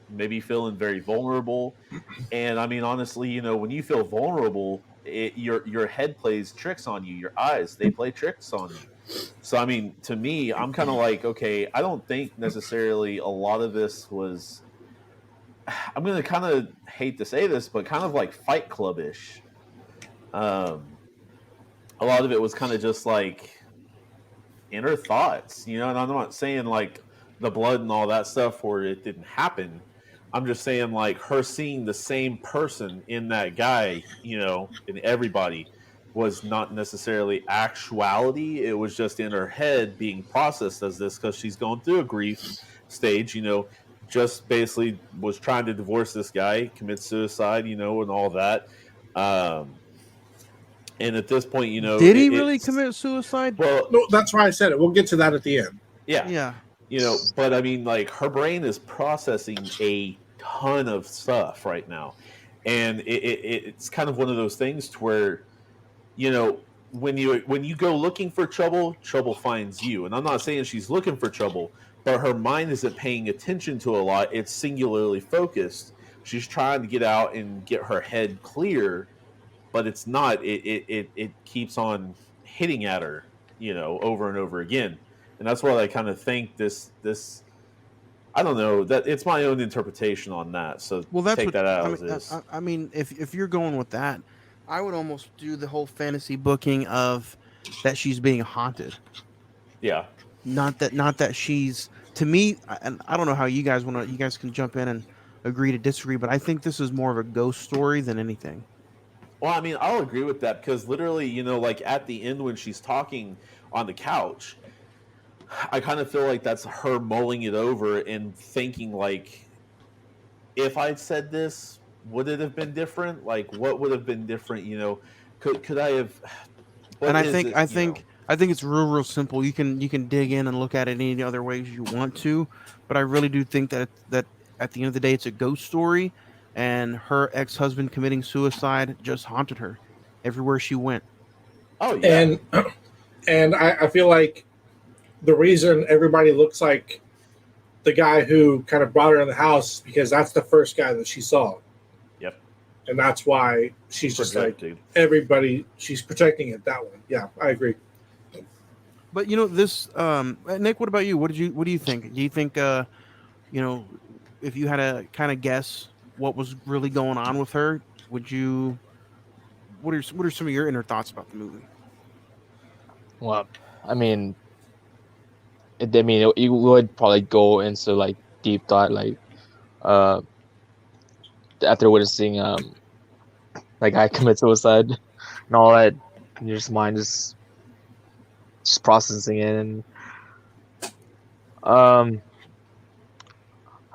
maybe feeling very vulnerable. And I mean, honestly, when you feel vulnerable, your head plays tricks on you. Your eyes, they play tricks on you. So, I mean, to me, I'm kind of like, okay, I don't think necessarily a lot of this was, I'm going to kind of hate to say this, but kind of like Fight Club-ish. A lot of it was kind of just like inner thoughts, and I'm not saying like the blood and all that stuff where it didn't happen. I'm just saying, like, her seeing the same person in that guy, in everybody, was not necessarily actuality. It was just in her head being processed as this, because she's going through a grief stage, just basically was trying to divorce this guy, commit suicide, and all that. And at this point, did he really commit suicide? Well, no, that's why I said it. We'll get to that at the end. Yeah. But I mean, like, her brain is processing a ton of stuff right now, and it's kind of one of those things to where, when you go looking for trouble, trouble finds you. And I'm not saying she's looking for trouble, but her mind isn't paying attention to a lot. It's singularly focused. She's trying to get out and get her head clear, but it's not. It keeps on hitting at her, over and over again. And that's why I kind of think this I don't know, that it's my own interpretation on that. So Well, that's take what that out I as mean. is. I mean, if you're going with that, I would almost do the whole fantasy booking of that she's being haunted. Yeah. Not that she's, to me, and I don't know how you guys want to. You guys can jump in and agree to disagree, but I think this is more of a ghost story than anything. Well, I mean, I'll agree with that because literally, like at the end when she's talking on the couch, I kind of feel like that's her mulling it over and thinking like, if I'd said this, would it have been different? Like, what would have been different? Could I have? And I think it's real simple. You can dig in and look at it any other ways you want to, but I really do think that at the end of the day, it's a ghost story, and her ex-husband committing suicide just haunted her everywhere she went. Oh yeah, and I feel like the reason everybody looks like the guy who kind of brought her in the house is because that's the first guy that she saw. Yep. And that's why she's just protected. Like everybody. She's protecting it that way. Yeah, I agree. But this, Nick, what about you? What do you think? Do you think, if you had to kind of guess what was really going on with her, would you? What are some of your inner thoughts about the movie? Well, I mean, you would probably go into like deep thought, like after witnessing like guy commit suicide and all that, and your mind is just processing it, and I'm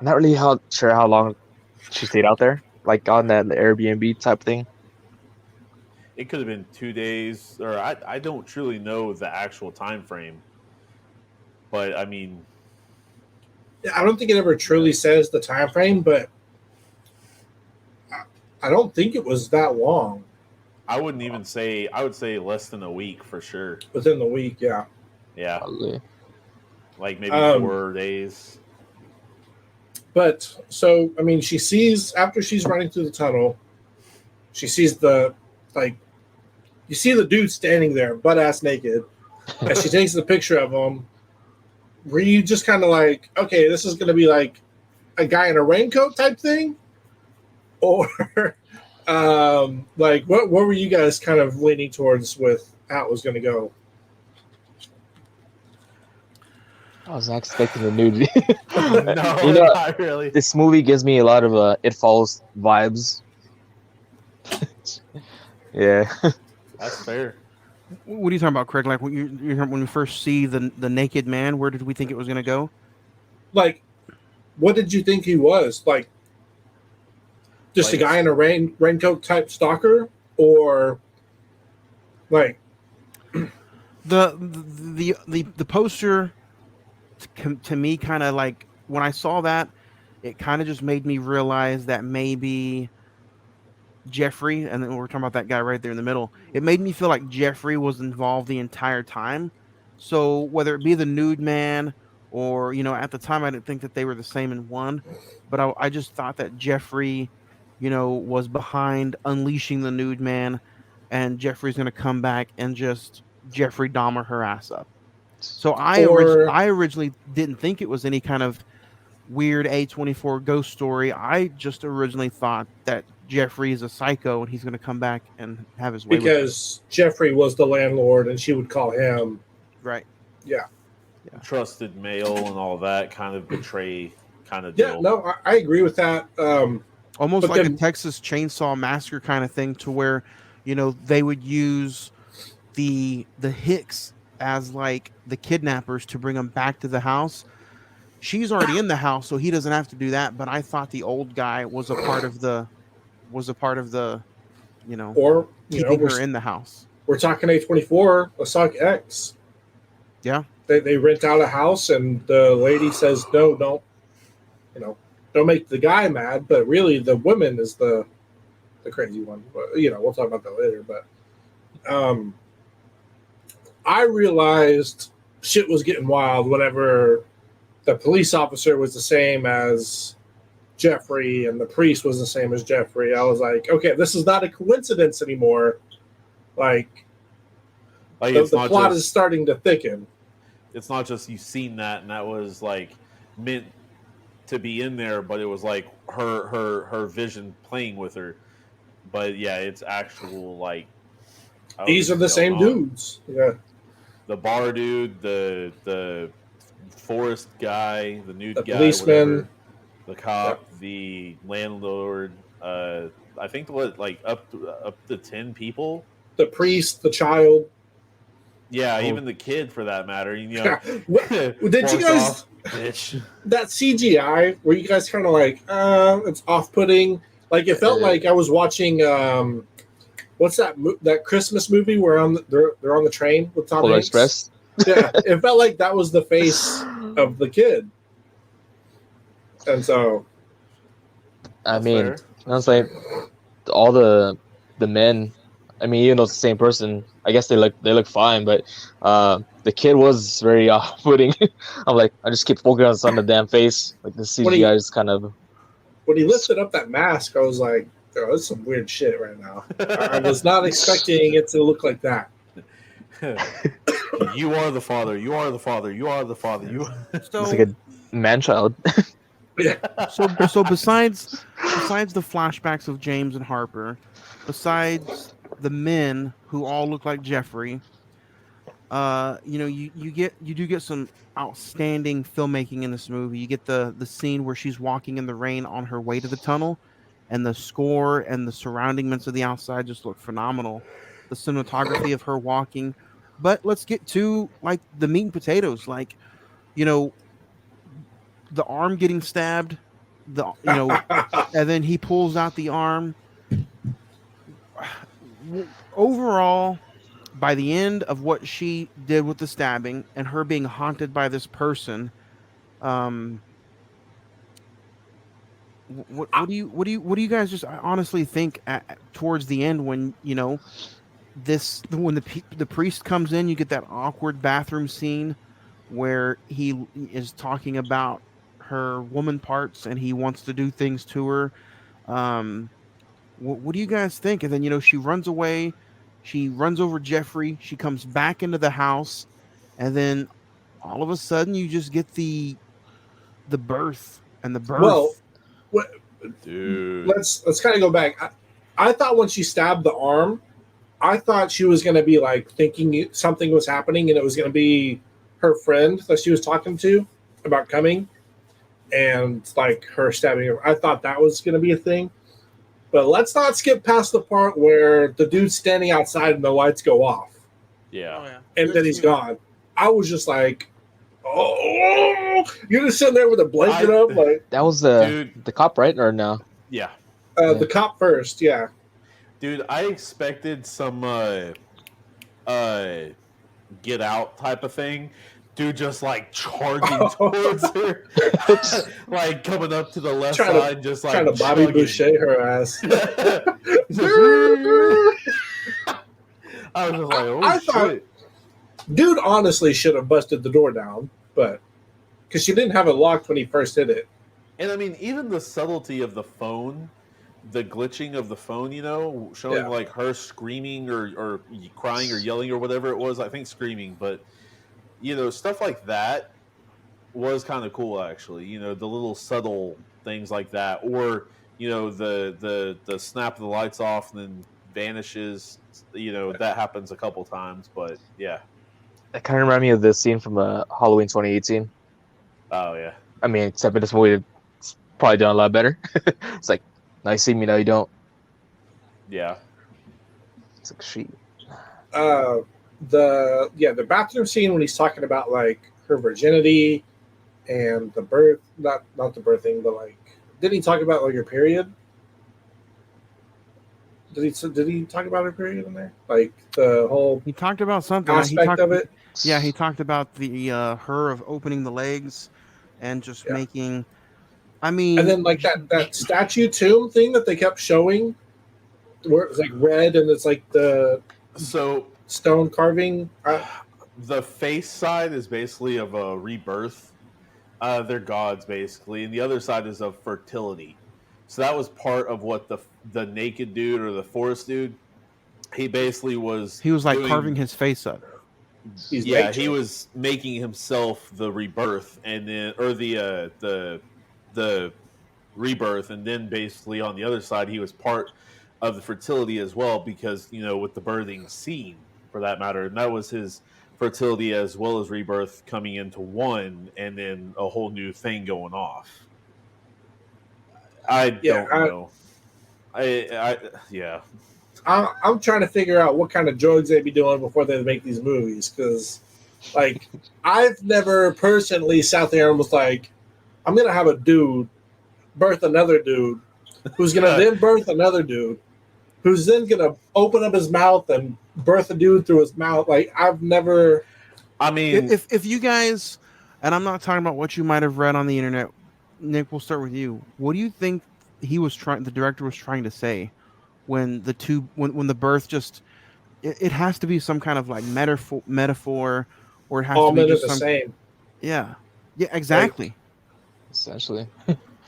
not really sure how long she stayed out there, like on that Airbnb type thing. It could have been 2 days, or I don't truly know the actual time frame. But I mean, I don't think it ever truly says the time frame, but I don't think it was that long. I wouldn't even say. I would say less than a week for sure. Within the week, yeah. Yeah. Probably. Like maybe 4 days. But so I mean, she sees after she's running through the tunnel, she sees you see the dude standing there, butt ass naked, and she takes the picture of him. Were you just kind of like, okay, this is going to be like a guy in a raincoat type thing? Or like what were you guys kind of leaning towards with how it was going to go? I was not expecting the nudity. No, not really. This movie gives me a lot of It Follows vibes. Yeah. That's fair. What are you talking about, Craig? Like when we first see the naked man, where did we think it was going to go? Like, what did you think he was? Like, just a guy in a raincoat type stalker, or like the poster to me kind of like when I saw that, it kind of just made me realize that maybe Jeffrey, and then we're talking about that guy right there in the middle, it made me feel like Jeffrey was involved the entire time. So whether it be the nude man or, at the time I didn't think that they were the same in one, but I just thought that Jeffrey, was behind unleashing the nude man, and Jeffrey's going to come back and just Jeffrey Dahmer her ass up. So I originally didn't think it was any kind of weird A24 ghost story. I just originally thought that Jeffrey is a psycho and he's going to come back and have his way. Because Jeffrey was the landlord and she would call him. Right. Yeah. Trusted mail and all that kind of betray kind of deal. Yeah, no, I agree with that. Almost like a Texas Chainsaw Massacre kind of thing, to where, they would use the Hicks as like the kidnappers to bring them back to the house. She's already in the house, so he doesn't have to do that. But I thought the old guy was a part of the, or keeping her in the house. We're talking A24, Assault X. Yeah. They rent out a house and the lady says, no, don't make the guy mad, but really the woman is the crazy one. But, we'll talk about that later. But I realized shit was getting wild whenever the police officer was the same as Jeffrey and the priest was the same as Jeffrey. I was like, okay, this is not a coincidence anymore. Like the plot is starting to thicken. It's not just you've seen that and that was like meant to be in there, but it was like her vision playing with her. But yeah, it's actual like these are the same dudes. Yeah. The bar dude, the forest guy, the nude guy, policeman, whatever, the cop, the landlord. I think up to 10 people. The priest, the child. Yeah, even the kid for that matter. You know, did you guys that CGI? Were you guys kind of like, it's off-putting? Like it felt like I was watching. What's that Christmas movie where they're on the train with Tom Hanks? Express. Yeah, it felt like that was the face of the kid, and so. I mean, I was like, all the men. I mean, even though it's the same person, I guess they look fine, but the kid was very off-putting. I'm like, I just keep focusing on the damn face. Like the CGI is kind of. When he lifted up that mask, I was like, oh, that's some weird shit right now. I was not expecting it to look like that. You are the father. You are the father. You are the father. You. It's like a man-child. Yeah. So besides the flashbacks of James and Harper, besides the men who all look like Jeffrey, you do get some outstanding filmmaking in this movie. You get the scene where she's walking in the rain on her way to the tunnel, and the score and the surroundings of the outside just look phenomenal. The cinematography of her walking. But let's get to like the meat and potatoes, like, the arm getting stabbed, and then he pulls out the arm. Overall, by the end of what she did with the stabbing and her being haunted by this person, what do you guys just honestly think towards the end when when the priest comes in, you get that awkward bathroom scene where he is talking about her woman parts and he wants to do things to her. What do you guys think? And then she runs away, she runs over Jeffrey, she comes back into the house, and then all of a sudden you just get the birth and the birth. Well, dude, let's kind of go back. I thought when she stabbed the arm, I thought she was going to be like thinking something was happening and it was going to be her friend that she was talking to about coming and like her stabbing her. I thought that was going to be a thing. But let's not skip past the part where the dude's standing outside and the lights go off. Yeah. Oh, yeah. And then he's gone. I was just like, oh, you're just sitting there with a blanket up. Like, that was the cop, right? Or no? Yeah. The cop first, yeah. Dude, I expected some Get Out type of thing. Dude just like charging towards her. Like coming up to the left side, just like trying to Bobby Boucher her ass. I was just like, oh, I shit. thought dude honestly should have busted the door down, but because she didn't have it locked when he first hit it. And I mean, even the subtlety of the phone, the glitching of the phone, showing like her screaming or crying or yelling or whatever it was. I think screaming, but stuff like that was kind of cool actually. The little subtle things like that, or the snap of the lights off and then vanishes. That happens a couple times, but yeah. That kind of reminded me of this scene from Halloween 2018. Oh yeah. I mean, except for this movie, it's probably done a lot better. It's like, now you see me, now you don't. Yeah. It's like, she. The bathroom scene when he's talking about like her virginity and the birth, not the birthing, but like, did he talk about like her period? Did he talk about her period in there? Like the whole he talked about something aspect of it. Yeah, he talked about the her of opening the legs and just making. I mean, and then like that statue tomb thing that they kept showing, where it's like red and it's like the stone carving. the face side is basically of a rebirth. They're gods basically, and the other side is of fertility. So that was part of what the naked dude or the forest dude. He basically was. He was like doing, carving his face up. He's yeah, nature. he was making himself the rebirth, and then or the rebirth, and then basically on the other side he was part of the fertility as well, because with the birthing scene for that matter, and that was his fertility as well as rebirth coming into one, and then a whole new thing going off. I don't know. I'm trying to figure out what kind of drugs they'd be doing before they make these movies, because, like, I've never personally sat there and was like, I'm gonna have a dude birth another dude, who's gonna then birth another dude, who's then gonna open up his mouth and birth a dude through his mouth. Like, I've never. I mean, if you guys, and I'm not talking about what you might have read on the internet, Nick, we'll start with you. What do you think the director was trying to say when the birth just, it has to be some kind of like metaphor, or it has all to be men are just the same. Yeah, exactly. Like, essentially.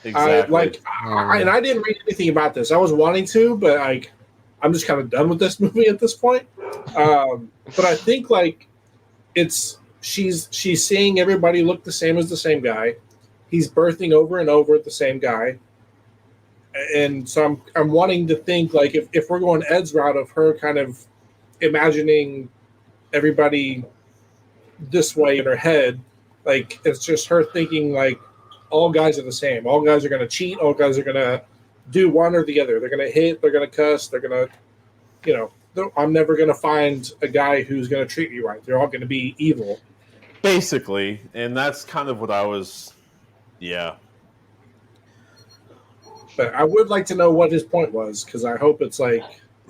Exactly. And I didn't read anything about this. I was wanting to, but like, I'm just kind of done with this movie at this point. But I think like she's seeing everybody look the same as the same guy. He's birthing over and over the same guy. And so I'm wanting to think like if we're going Ed's route of her kind of imagining everybody this way in her head, like it's just her thinking like all guys are the same. All guys are going to cheat. All guys are going to do one or the other. They're going to hit. They're going to cuss. They're going to, I'm never going to find a guy who's going to treat me right. They're all going to be evil. Basically. And that's kind of what I was, yeah. But I would like to know what his point was, because I hope it's like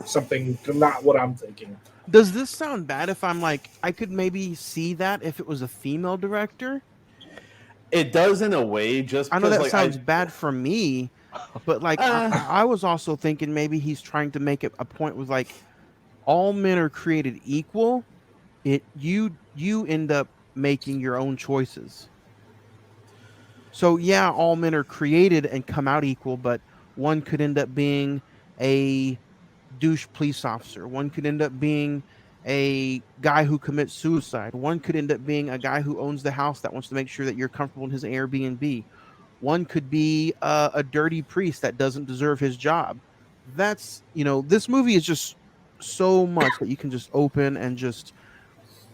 something not what I'm thinking. Does this sound bad if I'm like, I could maybe see that if it was a female director? It does in a way, just I know that like, sounds bad for me, but like I was also thinking maybe he's trying to make it a point with like all men are created equal. You end up making your own choices. So yeah, all men are created and come out equal, but one could end up being a douche police officer. One could end up being a guy who commits suicide. One could end up being a guy who owns the house that wants to make sure that you're comfortable in his Airbnb. One could be a dirty priest that doesn't deserve his job. That's, this movie is just so much that you can just open and just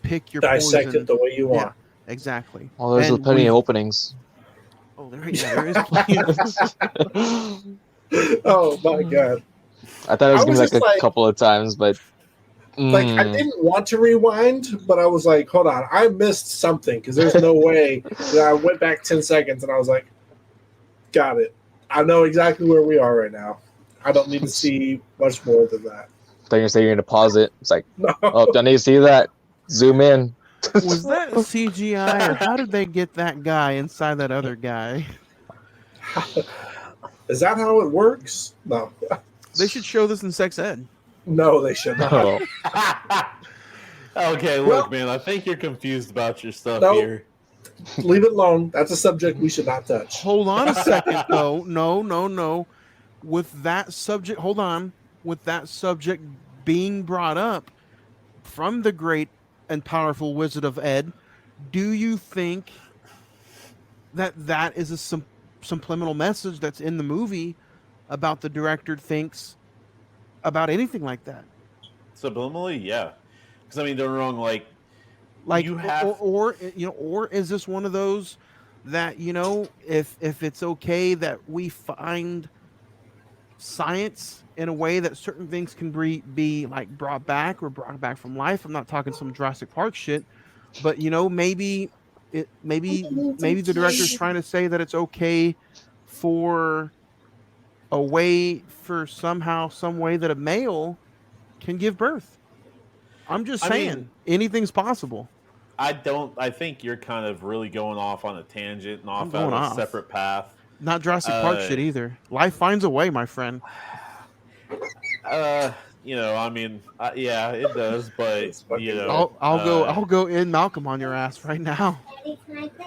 pick your dissect poison. it the way you want. Yeah, exactly. Well, there's plenty of openings. Oh, there is plenty of. Oh my god! I thought it was gonna be like a like, couple of times, but like I didn't want to rewind, but I was like, hold on, I missed something, because there's no way that I went back 10 seconds and I was like, got it. I know exactly where we are right now. I don't need to see much more than that. Then you say you're gonna pause it. It's like, No. oh, don't need to see that. Zoom in. Was that CGI, or how did they get that guy inside that other guy? Is that how it works? No. They should show this in sex ed. No, they should not. Oh. Okay, look, Well, man, I think you're confused about your stuff Nope. here. Leave it alone. That's a subject we should not touch. Hold on a second, though. No. With that subject, hold on. With that subject being brought up from the great and powerful Wizard of Ed, do you think that is a subliminal message that's in the movie about the director thinks about anything like that? Subliminally, yeah. Because I mean, don't get me wrong, like you have, or is this one of those that if it's okay that we find science in a way that certain things can be like brought back from life. I'm not talking some Jurassic Park shit, but maybe the director's trying to say that it's okay for a way for some way that a male can give birth. I'm just saying anything's possible. I think you're kind of really going off on a tangent and off on a separate path. Not Jurassic Park shit either. Life finds a way, my friend. you know, I mean, yeah, it does, but It's fucking you good. know, I'll go in Malcolm on your ass right now.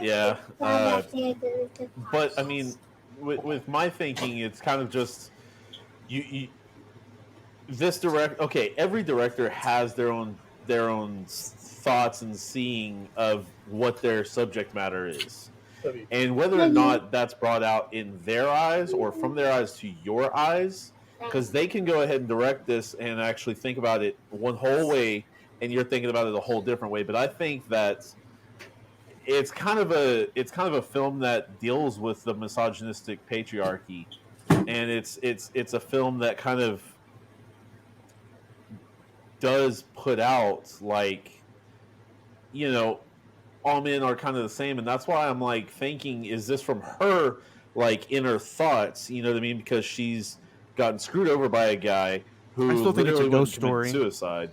yeah. But I mean, with my thinking, it's kind of just you this direct. Okay, every director has their own thoughts and seeing of what their subject matter is, and whether or not that's brought out in their eyes or from their eyes to your eyes, because they can go ahead and direct this and actually think about it one whole way, and you're thinking about it a whole different way. But I think that it's kind of a film that deals with the misogynistic patriarchy, and it's a film that kind of does put out, like, you know, all men are kind of the same, and that's why I'm like thinking, is this from her like inner thoughts? You know what I mean? Because she's gotten screwed over by a guy who I still think it's a literally went ghost and committed story. suicide.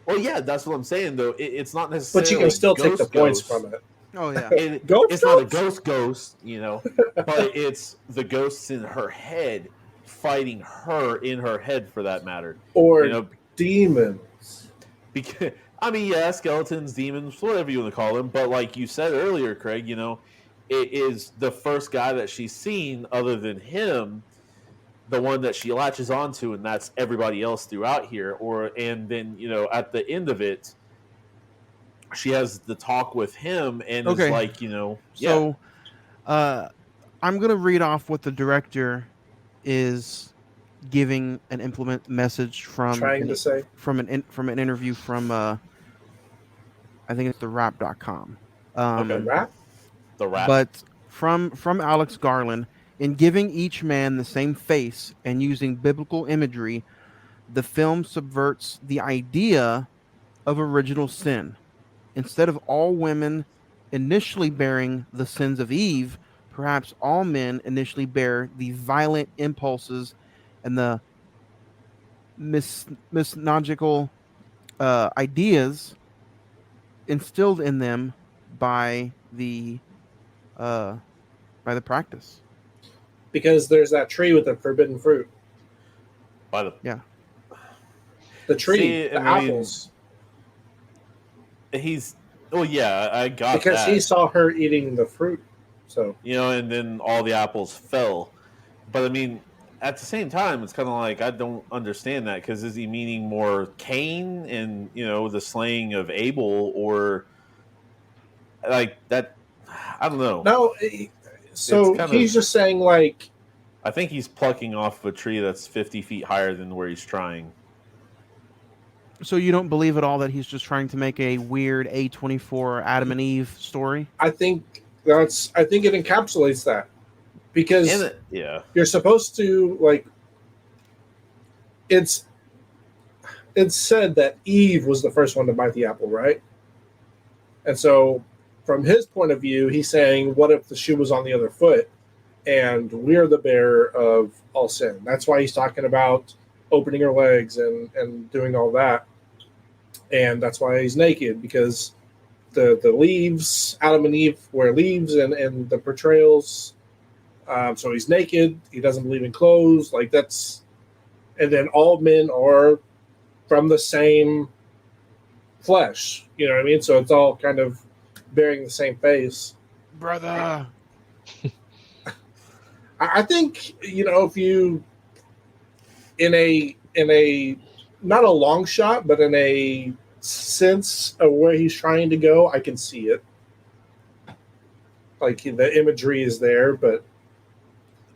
Well, yeah, that's what I'm saying though. It's not But necessarily you can still take the points ghost. from it. Oh yeah. It's not a ghost, you know, but it's the ghosts in her head fighting her in her head, for that matter. Or You know, demons. because I mean, yeah, skeletons, demons, whatever you want to call them. But like you said earlier, Craig, you know, it is the first guy that she's seen other than him, the one that she latches onto, and that's everybody else throughout here. And then, you know, at the end of it, she has the talk with him and is Okay. like, you know, So, I'm gonna read off what the director is giving an implement message from Trying to say. from an interview from I think it's the rap.com. Okay. Rap? the rap. But from Alex Garland, in giving each man the same face and using biblical imagery, the film subverts the idea of original sin. Instead of all women initially bearing the sins of Eve, perhaps all men initially bear the violent impulses and the misnogical ideas instilled in them by the practice. Because there's that tree with the forbidden fruit. By the, Yeah. The tree, See, the I mean, apples. he's yeah, I got Because that. he saw her eating the fruit. So, You know, and then all the apples fell. But I mean, at the same time, it's kind of like I don't understand that, because is he meaning more Cain and, you know, the slaying of Abel, or like that? I don't know. no, so It's kind he's of- just saying, like, I think he's plucking off a tree that's 50 feet higher than where he's trying. So you don't believe at all that he's just trying to make a weird A24 Adam and Eve story? I think it encapsulates that. Because And yeah, you're supposed to, like, it's said that Eve was the first one to bite the apple, right? And so from his point of view, he's saying, what if the shoe was on the other foot and we're the bearer of all sin? That's why he's talking about opening her legs and doing all that. And that's why he's naked, because the leaves, Adam and Eve wear leaves, and the portrayals. So he's naked. He doesn't believe in clothes. Like, that's, and then all men are from the same flesh. You know what I mean? So it's all kind of bearing the same face. Brother. I think, you know, if you in a not a long shot, but in a sense of where he's trying to go, I can see it. Like, the imagery is there, but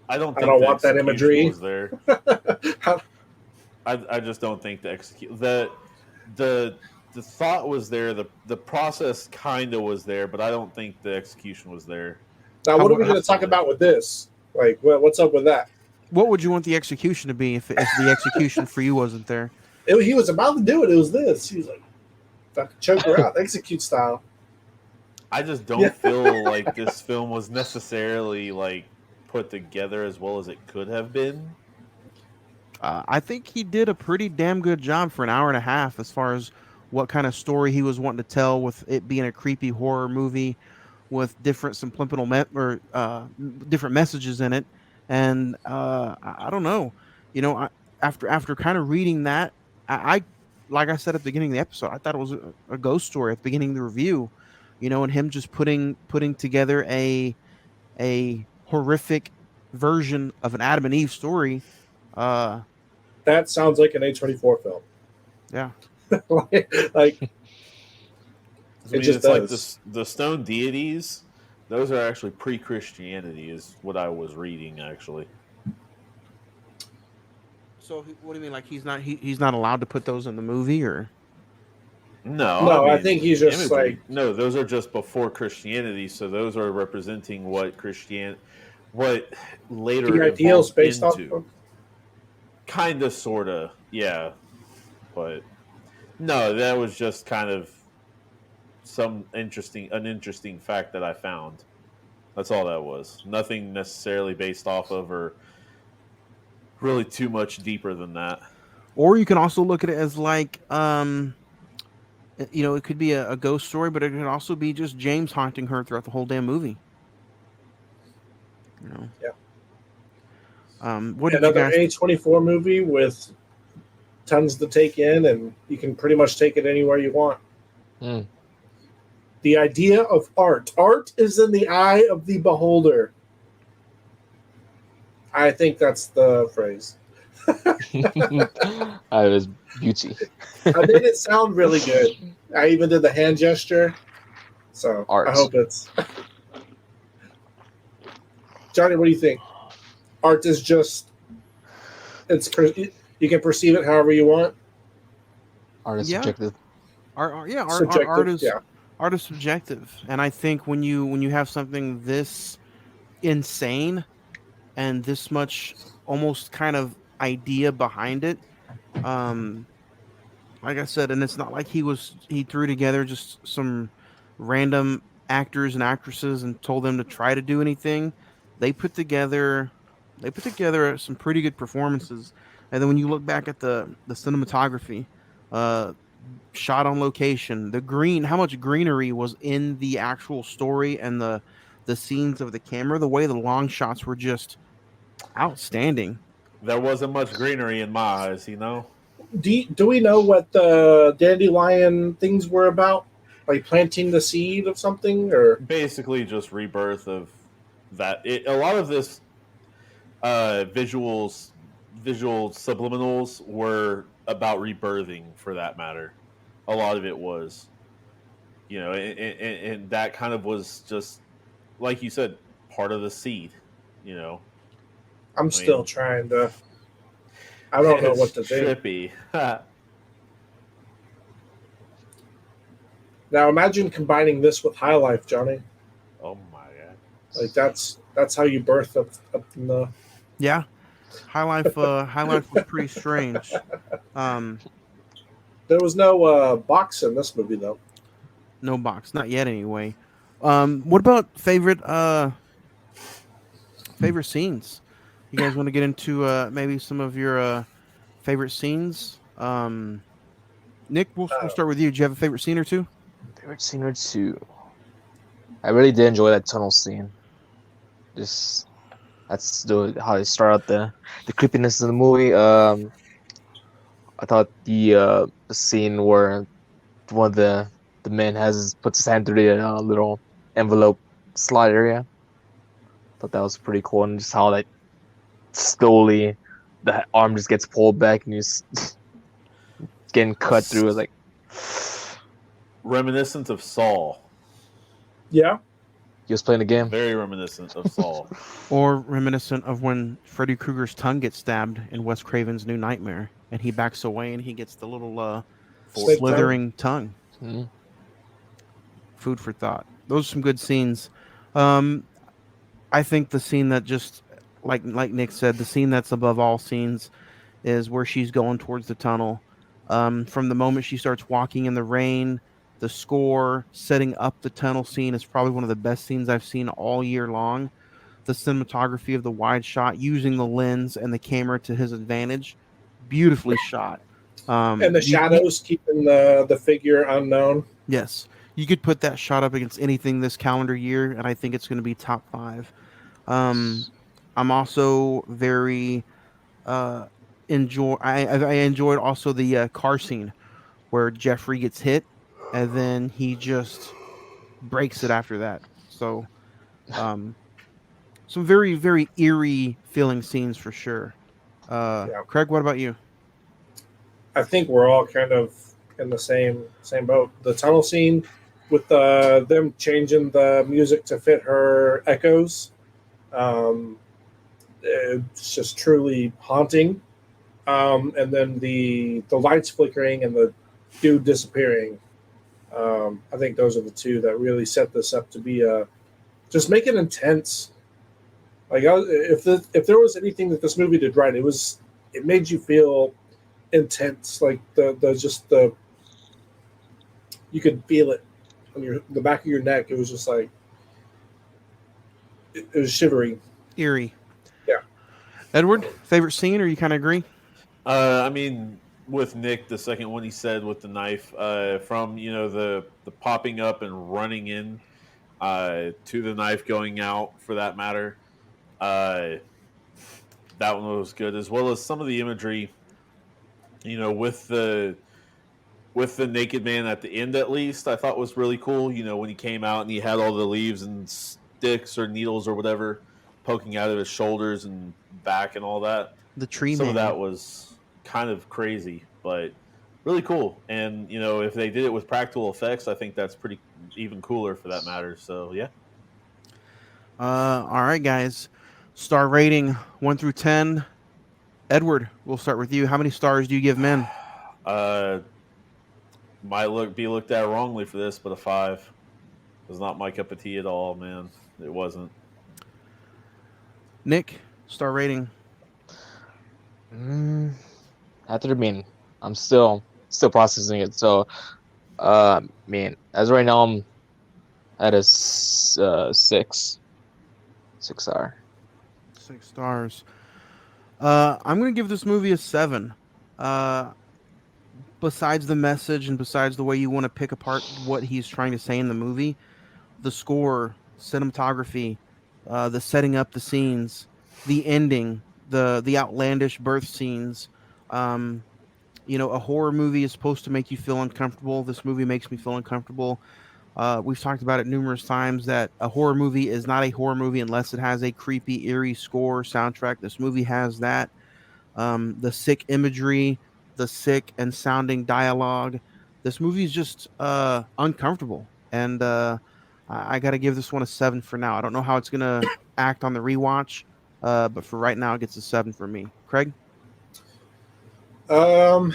I don't want that execution imagery. was there. I just don't think the thought was there. The process kind of was there, but I don't think the execution was there. Now, what are we going to talk about with this? Like, what's up with that? What would you want the execution to be if the execution for you wasn't there? He was about to do it. It was this. He was like, fucking choke her out, execute style. I just don't feel like this film was necessarily like put together as well as it could have been. I think he did a pretty damn good job for an hour and a half as far as what kind of story he was wanting to tell, with it being a creepy horror movie with different subliminal different messages in it. And I don't know, you know, after kind of reading that I like I said at the beginning of the episode, I thought it was a ghost story at the beginning of the review, and him just putting together a horrific version of an Adam and Eve story. Uh, That sounds like an A24 film. yeah, like I it mean, just it's like does. the stone deities. Those are actually pre-Christianity, is what I was reading actually. So what do you mean? Like he's not allowed to put those in the movie, or No, No, I mean think he's just imagery. like No, those are just before Christianity. So those are representing what later the ideals evolved based off into. of. Kind of, sort of, yeah. But no, that was just kind of an interesting fact that I found. That's all that was. Nothing necessarily based off of or really too much deeper than that. or you can also look at it as like it could be a ghost story, but it could also be just James haunting her throughout the whole damn movie. You know. Yeah. What did Another you guys? A24 movie with tons to take in, and you can pretty much take it anywhere you want. Mm. The idea of art. Art is in the eye of the beholder. I think that's the phrase. It was beauty. I made it sound really good. I even did the hand gesture. So Art. I hope it's. Johnny, what do you think? Art is just. You can perceive it however you want. Art is Yeah. subjective. Subjective, Art is subjective, and I think when you have something this insane and this much almost kind of idea behind it, like I said, and it's not like he threw together just some random actors and actresses and told them to try to do anything. They put together some pretty good performances, and then when you look back at the cinematography, uh, shot on location, how much greenery was in the actual story and the scenes of the camera, the way the long shots were just outstanding. There wasn't much greenery in my eyes, Do we know what the dandelion things were about? Like planting the seed of something, or Basically, just rebirth of that. A lot of this visual subliminals were about rebirthing, for that matter. A lot of it was, and that kind of was just, like you said, part of the seed. I'm still trying to. I don't know what to do. Trippy. Now imagine combining this with High Life, Johnny. Oh my god! Like that's how you birth up in the. Yeah, High Life was pretty strange. There was no box in this movie though. No box, not yet anyway. What about favorite scenes? You guys want to get into maybe some of your favorite scenes? Nick, we'll start with you. Do you have a favorite scene or two? Favorite scene or two? I really did enjoy that tunnel scene. Just that's how they start out the creepiness of the movie. I thought the scene where one of the men puts his hand through the little envelope slot area. Thought that was pretty cool, and just how like slowly the arm just gets pulled back and he's getting cut through. Like Reminiscent of Saw. Yeah. He was playing the game. Very reminiscent of Saw. Or reminiscent of when Freddy Krueger's tongue gets stabbed in Wes Craven's New Nightmare, and he backs away and he gets the little slithering tongue. Mm-hmm. Food for thought. Those are some good scenes. I think the scene that just like Nick said, the scene that's above all scenes is where she's going towards the tunnel. From the moment she starts walking in the rain, the score setting up the tunnel scene is probably one of the best scenes I've seen all year long. The cinematography of the wide shot, using the lens and the camera to his advantage, beautifully shot. And the shadows keeping the figure unknown. Yes, you could put that shot up against anything this calendar year, and I think it's going to be top 5. I'm also very I enjoyed also the car scene where Jeffrey gets hit and then he just breaks it after that. So um, some very very eerie feeling scenes for sure. Yeah, Craig, what about you? I think we're all kind of in the same boat. The tunnel scene with them changing the music to fit her echoes, um, it's just truly haunting. And then the lights flickering and the dude disappearing. I think those are the two that really set this up to be just make it intense. Like if there was anything that this movie did right, it made you feel intense. Like the you could feel it on the back of your neck. It was just like it was shivering. Eerie. Yeah. Edward, favorite scene, or you kind of agree? I mean, with Nick, the second one he said with the knife, from the popping up and running in, to the knife going out, for that matter. Uh, that one was good, as well as some of the imagery. With the naked man at the end, at least I thought was really cool. When he came out and he had all the leaves and sticks or needles or whatever poking out of his shoulders and back and all that. The tree Some of man. that was kind of crazy, but really cool. And if they did it with practical effects, I think that's pretty even cooler for that matter. So yeah. All right, guys. Star rating 1 through 10. Edward, we'll start with you. How many stars do you give Men? Might be looked at wrongly for this, but a 5. It was not my cup of tea at all, man. It wasn't. Nick, star rating. After the mean, I'm still processing it. So, as right now I'm at a 6 star. 6 stars. I'm going to give this movie a 7. Besides the message and besides the way you want to pick apart what he's trying to say in the movie, the score, cinematography, the setting up the scenes, the ending, the outlandish birth scenes. A horror movie is supposed to make you feel uncomfortable. This movie makes me feel uncomfortable. We've talked about it numerous times that a horror movie is not a horror movie unless it has a creepy, eerie score, soundtrack. This movie has that. The sick imagery, the sick and sounding dialogue. This movie is just uncomfortable. And I got to give this one a 7 for now. I don't know how it's going to act on the rewatch, but for right now, it gets a 7 for me. Craig? I'm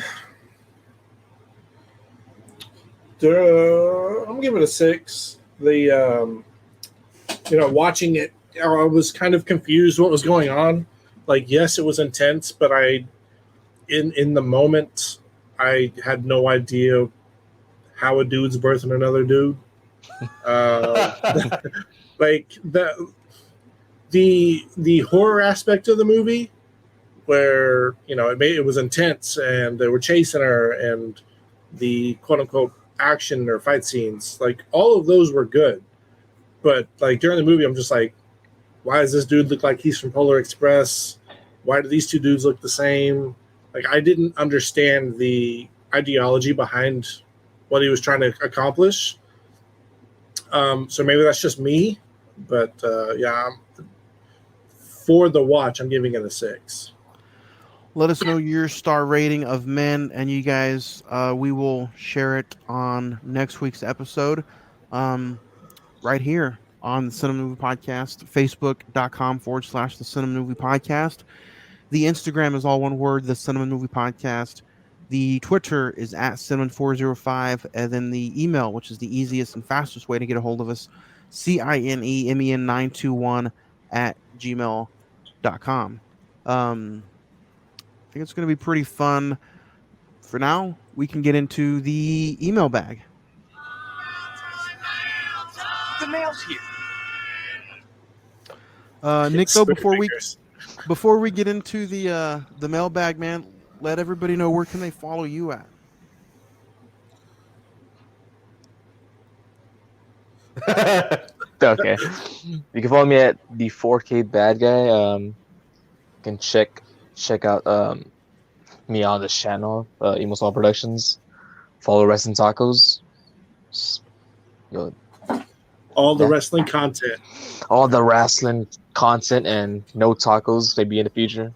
giving it a 6. Watching it, I was kind of confused what was going on. Like, yes, it was intense, but in the moment, I had no idea how a dude's birthing another dude. Like the horror aspect of the movie, where it was intense and they were chasing her, and the quote unquote action or fight scenes, like all of those were good. But like during the movie, I'm just like, why does this dude look like he's from Polar Express? Why do these two dudes look the same? Like, I didn't understand the ideology behind what he was trying to accomplish. So maybe that's just me, but for the watch, I'm giving it a 6. Let us know your star rating of Men, and you guys, we will share it on next week's episode, right here on the Cinema Movie Podcast, facebook.com/the Cinema Movie Podcast. The Instagram is all one word, the Cinema Movie Podcast. The Twitter is at Cinemen405, and then the email, which is the easiest and fastest way to get a hold of us, CINEMEN921 at gmail.com. I think it's going to be pretty fun. For now, we can get into the email bag. The mail's here. Nick, though, before we get into the mailbag, man, let everybody know where can they follow you at. Okay, you can follow me at the 4K Bad Guy. You can check out me on this channel, Emo Small Productions. Follow Wrestling Tacos. Yo, All the Yeah. wrestling content. all the wrestling content and no tacos maybe in the future.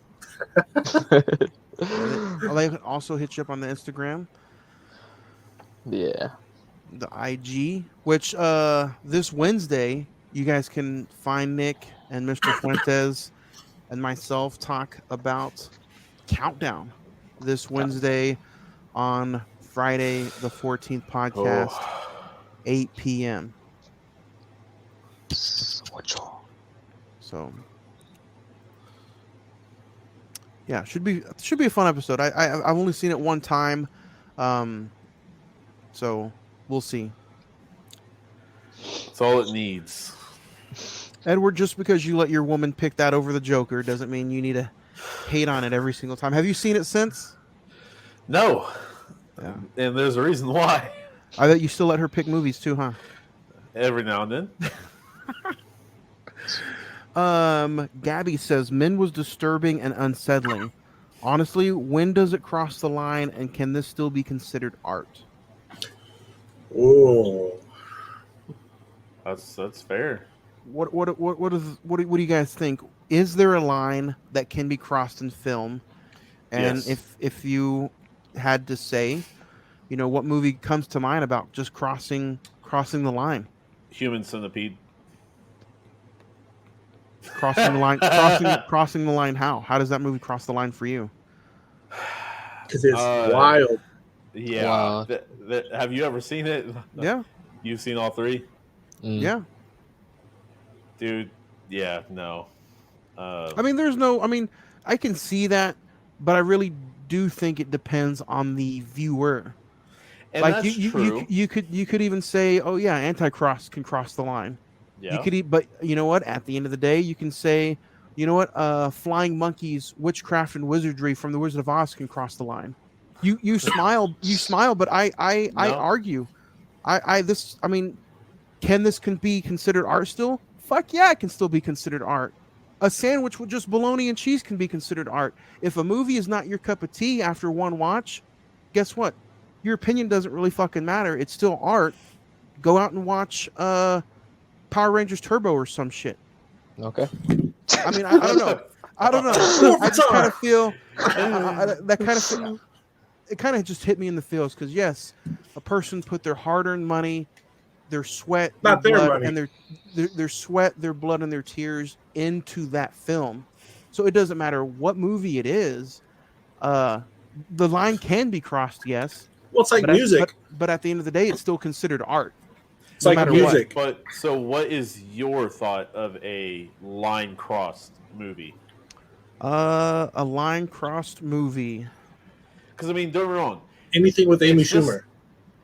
They can also hit you up on the Instagram, Yeah. the IG, which this Wednesday you guys can find Nick and Mr. Fuentes and myself talk about Countdown this Wednesday on Friday the 14th podcast, 8 p.m. So yeah, should be a fun episode. I've only seen it one time, so we'll see. That's all it needs. Edward, just because you let your woman pick that over the Joker doesn't mean you need to hate on it every single time. Have you seen it since? No. Yeah. And there's a reason why. I bet you still let her pick movies too, huh? Every now and then. Gabby says Men was disturbing and unsettling. Honestly, when does it cross the line, and can this still be considered art? Oh, That's fair. What do you guys think? Is there a line that can be crossed in film? And Yes. if you had to say, what movie comes to mind about just crossing the line? Human Centipede. Crossing the line. Crossing the line. How does that movie cross the line for you? because it's wild. Yeah. Wow. Have you ever seen it? Yeah. You've seen all three? Yeah. Dude, yeah, no. I mean, I can see that, but I really do think it depends on the viewer. And Like that's true. you could even say, oh yeah, Anticross can cross the line. Yeah. But you know what? At the end of the day, you can say, you know what? Flying monkeys, witchcraft and wizardry from the Wizard of Oz can cross the line. You smile, but I No. argue. Can this be considered art still? Fuck yeah, it can still be considered art. A sandwich with just bologna and cheese can be considered art. If a movie is not your cup of tea after one watch, guess what? Your opinion doesn't really fucking matter. It's still art. Go out and watch Power Rangers Turbo or some shit. Okay. I mean, I don't know. I just kind of feel it kind of just hit me in the feels because yes, a person put their hard-earned money, their sweat, Not their their blood, money. and their sweat, their blood, and their tears into that film. So it doesn't matter what movie it is. The line can be crossed, yes. Well, it's like music. But at the end of the day, it's still considered art. It's like music. But so what is your thought of a line crossed movie? A line crossed movie. Because I mean, don't get me wrong. Anything with Amy It's just-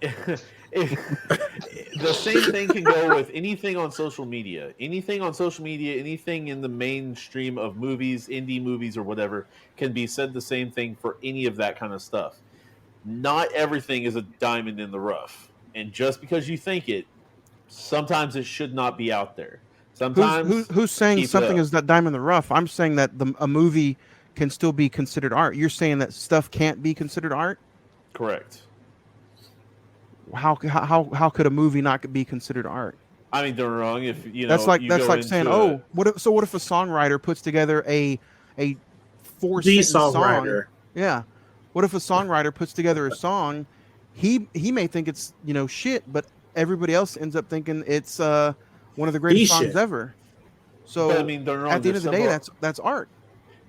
Schumer. The same thing can go with anything on social media. Anything on social media, anything in the mainstream of movies, indie movies, or whatever, can be said the same thing for any of that kind of stuff. Not everything is a diamond in the rough. And just because you think it, sometimes it should not be out there. Sometimes Who's saying keep it something up. is that diamond in the rough? I'm saying that a movie can still be considered art. You're saying that stuff can't be considered art? Correct. How could a movie not be considered art? I mean, don't get me wrong. If you know, That's like you go saying, into oh, what if a songwriter puts together a The 4-sentence song? songwriter. Yeah. What if a songwriter puts together a song? He may think it's shit, but everybody else ends up thinking it's one of the greatest songs shit. ever. So But, I mean, don't get me wrong, at the end of the day, there's that's art.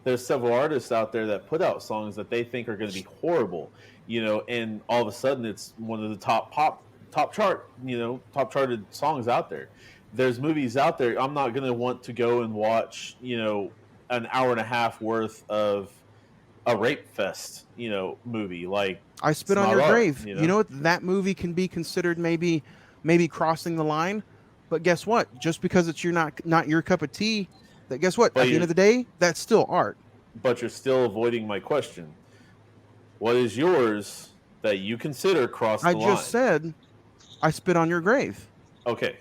there's several artists out there that put out songs that they think are going to be horrible, and all of a sudden it's one of the top charted songs out there. There's movies out there. I'm not going to want to go and watch, an hour and a half worth of a rape fest, movie. Like, I Spit it's on not Your art, Grave. You know what? That movie can be considered maybe crossing the line, but guess what? Just because it's not your cup of tea, that guess what? But At the end of the day, that's still art. But you're still avoiding my question. What is yours that you consider cross the I line? just said, I Spit on Your Grave. Okay,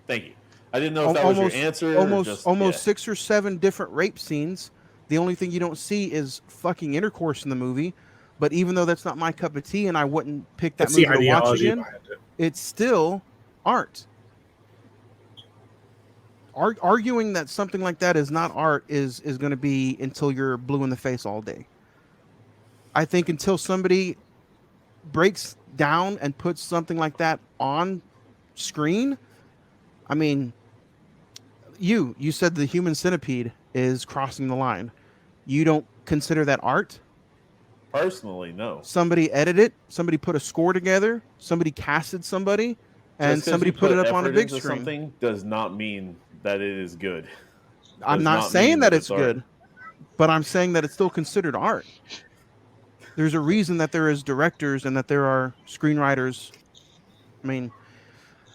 thank you. I didn't know if that was your answer. or Almost just, 6 or 7 different rape scenes. The only thing you don't see is fucking intercourse in the movie, But even though that's not my cup of tea, and I wouldn't pick that That's the movie to watch ideology again, behind it. it's still art. Arguing that something like that is not art is going to be until you're blue in the face all day. I think until somebody breaks down and puts something like that on screen, I mean, you said the Human Centipede is crossing the line. You don't consider that art? Personally, no. Somebody edited it, somebody put a score together, somebody casted somebody, and Just 'cause somebody you put it up on a effort big into screen. Something does not mean that it is good. I'm Does not not saying mean that that it's it's art. good, but I'm saying that it's still considered art. There's a reason that there is directors and that there are screenwriters. I mean,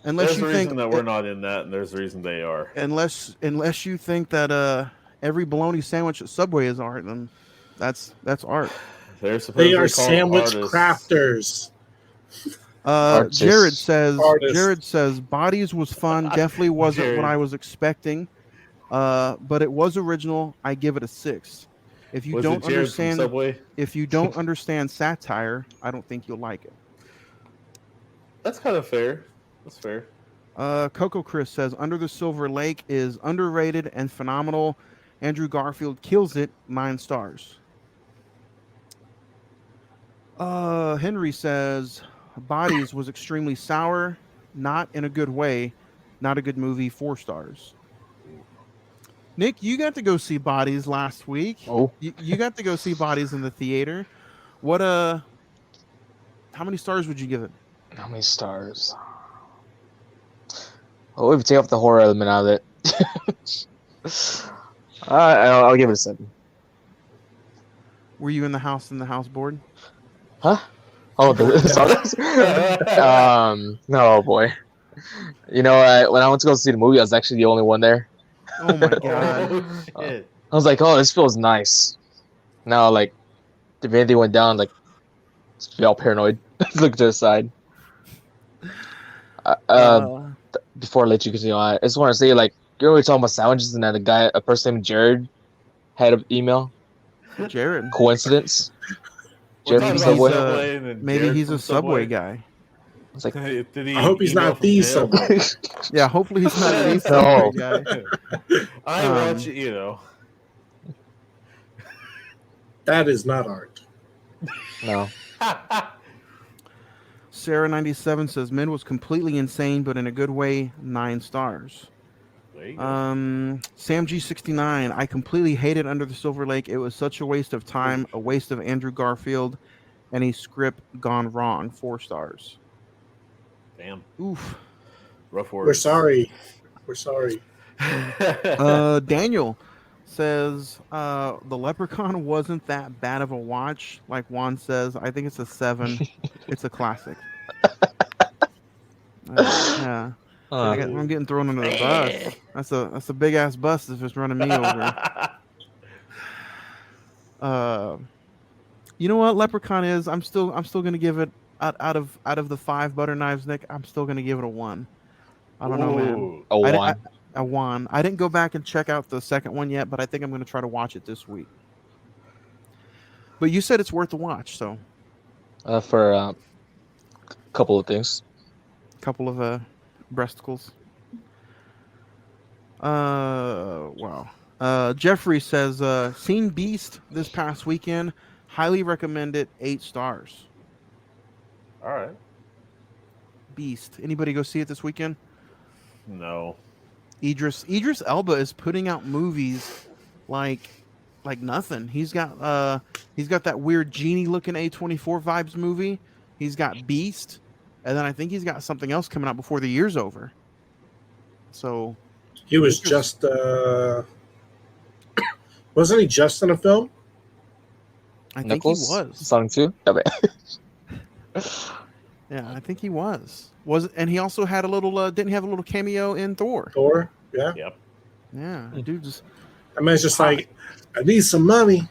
unless There's you a think reason that we're not in that, and there's a reason they are. unless you think that every bologna sandwich at Subway is art, then that's art. They're supposedly They are called sandwich artists. crafters. Artists. Jared says Artists. Bodies was fun. Definitely wasn't what Jared. I was expecting. But it was original. I give it a 6. If you Was don't it Jared from understand Subway? if you don't understand satire, I don't think you'll like it. That's kind of fair. That's fair. Coco Chris says Under the Silver Lake is underrated and phenomenal. Andrew Garfield kills it. 9 stars. Henry says Bodies was extremely sour, not in a good way, not a good movie. 4 stars. Nick, you got to go see Bodies last week. Oh, You got to go see Bodies in the theater. What how many stars would you give it? how many stars? Oh, if you take off the horror element out of it, I'll give it a 7. Were you in the house board? Huh? Oh, the stars? No, boy. You know, when I went to go see the movie, I was actually the only one there. Oh my god. Oh, shit. I was like, oh, this feels nice. Now, like, if anything went down, like, just be all paranoid. Look to the side. Before I let you continue on, I just want to say, like, you know, we were talking about sandwiches, and then a person named Jared had an email. Jared. Coincidence? We're Jared talking from about Subway? Subway and then Maybe Jared he's from a Subway guy. It's like, Did he I hope he's email not from the jail? Subway. Yeah, hopefully he's not the No. Subway guy. I watch it, you know. That is not art. no. Sarah97 says Men was completely insane, but in a good way. 9 stars. There you go. Sam G69. I completely hated Under the Silver Lake. It was such a waste of time, a waste of Andrew Garfield, and a script gone wrong. 4 stars. Damn. Oof. Rough words. We're sorry. We're sorry. Daniel says the Leprechaun wasn't that bad of a watch. Like Juan says, I think it's a 7. It's a classic. Yeah. I'm getting thrown under the bus. That's a big ass bus that's just running me over. You know what Leprechaun is? I'm still gonna give it out of the 5 butter knives, Nick. I'm still gonna give it a 1. I don't know, man. Ooh. A 1. A 1. I didn't go back and check out the second one yet, but I think I'm gonna try to watch it this week. But you said it's worth a watch, so For a couple of things. couple of breasticles. Wow. Jeffrey says seen Beast this past weekend. Highly recommend it. 8 stars. All right. Beast. Anybody go see it this weekend? No. Idris Elba is putting out movies like nothing. He's got that weird genie looking A24 vibes movie. He's got Beast, and then I think he's got something else coming out before the year's over. So He was just wasn't he just in a film? I Knuckles? think he was. Sonic 2? Okay. Yeah, I think he was. And he also had a little didn't he have a little cameo in Thor? Thor? Yeah. Yep. Yeah, dude just I mean, it's just like, I need some money.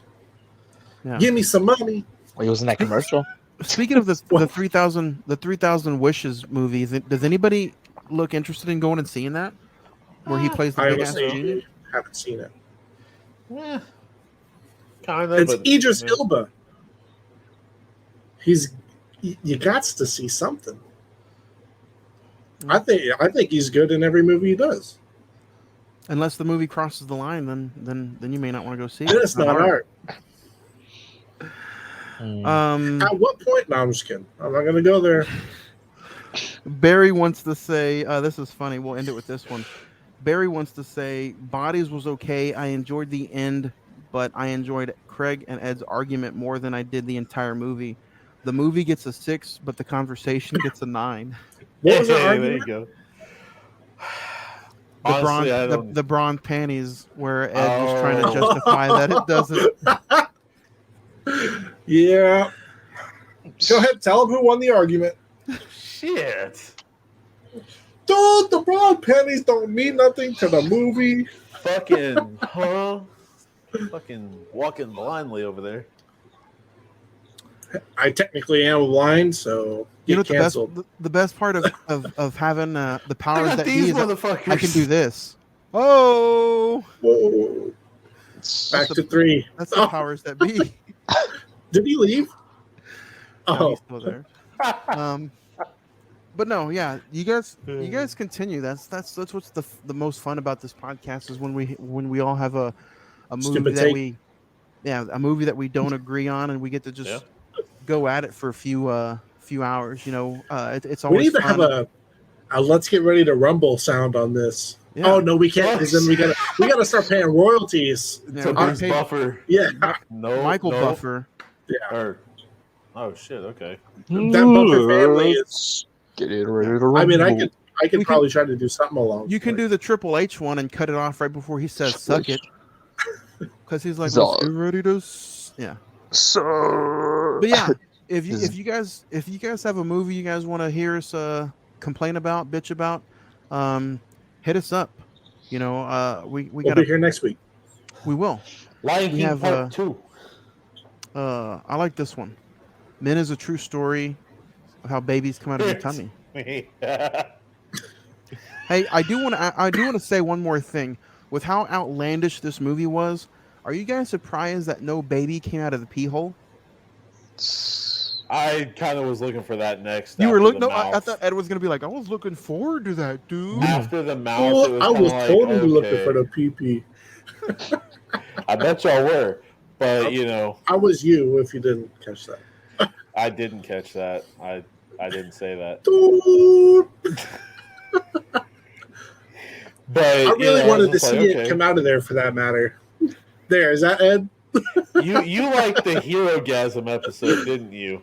yeah. Give me some money. Well, he was in that commercial. Speaking of the 3000 Wishes movie, does anybody look interested in going and seeing that? Where he plays the I big was ass saying, genie? haven't seen it. Yeah. Kind of. It's Idris Elba. you got to see something. I think he's good in every movie he does. Unless the movie crosses the line, then you may not want to go see it. It's not art. At what point? No, I'm just kidding. I'm not going to go there. Barry wants to say, this is funny. We'll end it with this one. Barry wants to say, Bodies was okay. I enjoyed the end, but I enjoyed Craig and Ed's argument more than I did the entire movie. The movie gets a 6, but the conversation gets a 9. What was the There argument? you go. The Honestly, the bronze panties, where Ed was trying to justify that it doesn't. Yeah. Go ahead, tell him who won the argument. Shit. Dude, the broad panties don't mean nothing to the movie. Fucking, huh? Fucking walking blindly over there. I technically am blind, so You know get canceled. the best part of having the powers that be these is that motherfuckers. I can do this. Oh, Whoa. Back to 3. that's the powers that be. Did he leave? No, Oh, he's still there. But no, yeah, you guys continue. That's what's the most fun about this podcast is when we all have a movie Stupid that take. a movie that we don't agree on, and we get to just go at it for a few hours. You know, it's we always need to fun. have a let's get ready to rumble sound on this. Yeah. Oh no, we can't because then we gotta start paying royalties. Yeah, To we Bruce paid Buffer. Yeah, No. Michael no. Buffer. Or, oh shit. Okay. that Buffer family is. Getting ready to I mean, I rumble. could We probably try to do something along. You can do the Triple H one and cut it off right before he says "suck it," because he's like, So- "Let's get ready to." Yeah. So, But yeah, if you guys have a movie you guys want to hear us complain about, bitch about, hit us up. You know, we We'll gotta be here next week. we will. Lion We King have, Part 2. I like this one. Men is a true story of how babies come out of your tummy. Hey, I do want to say one more thing. With how outlandish this movie was, are you guys surprised that no baby came out of the pee hole? I kind of was looking for that next. You were after looking. the No, I mouth. thought Ed was gonna be like, I was looking forward to that, dude. After the mouth, Oh, it I was was kinda totally like, looking okay. for the PP. I bet y'all were, but you know, I was you if you didn't catch that. I didn't catch that. I didn't say that. Dude, But I you really know, wanted to was just see like, it okay. come out of there for that matter. There, is that Ed? You like the Hero-gasm episode, didn't you?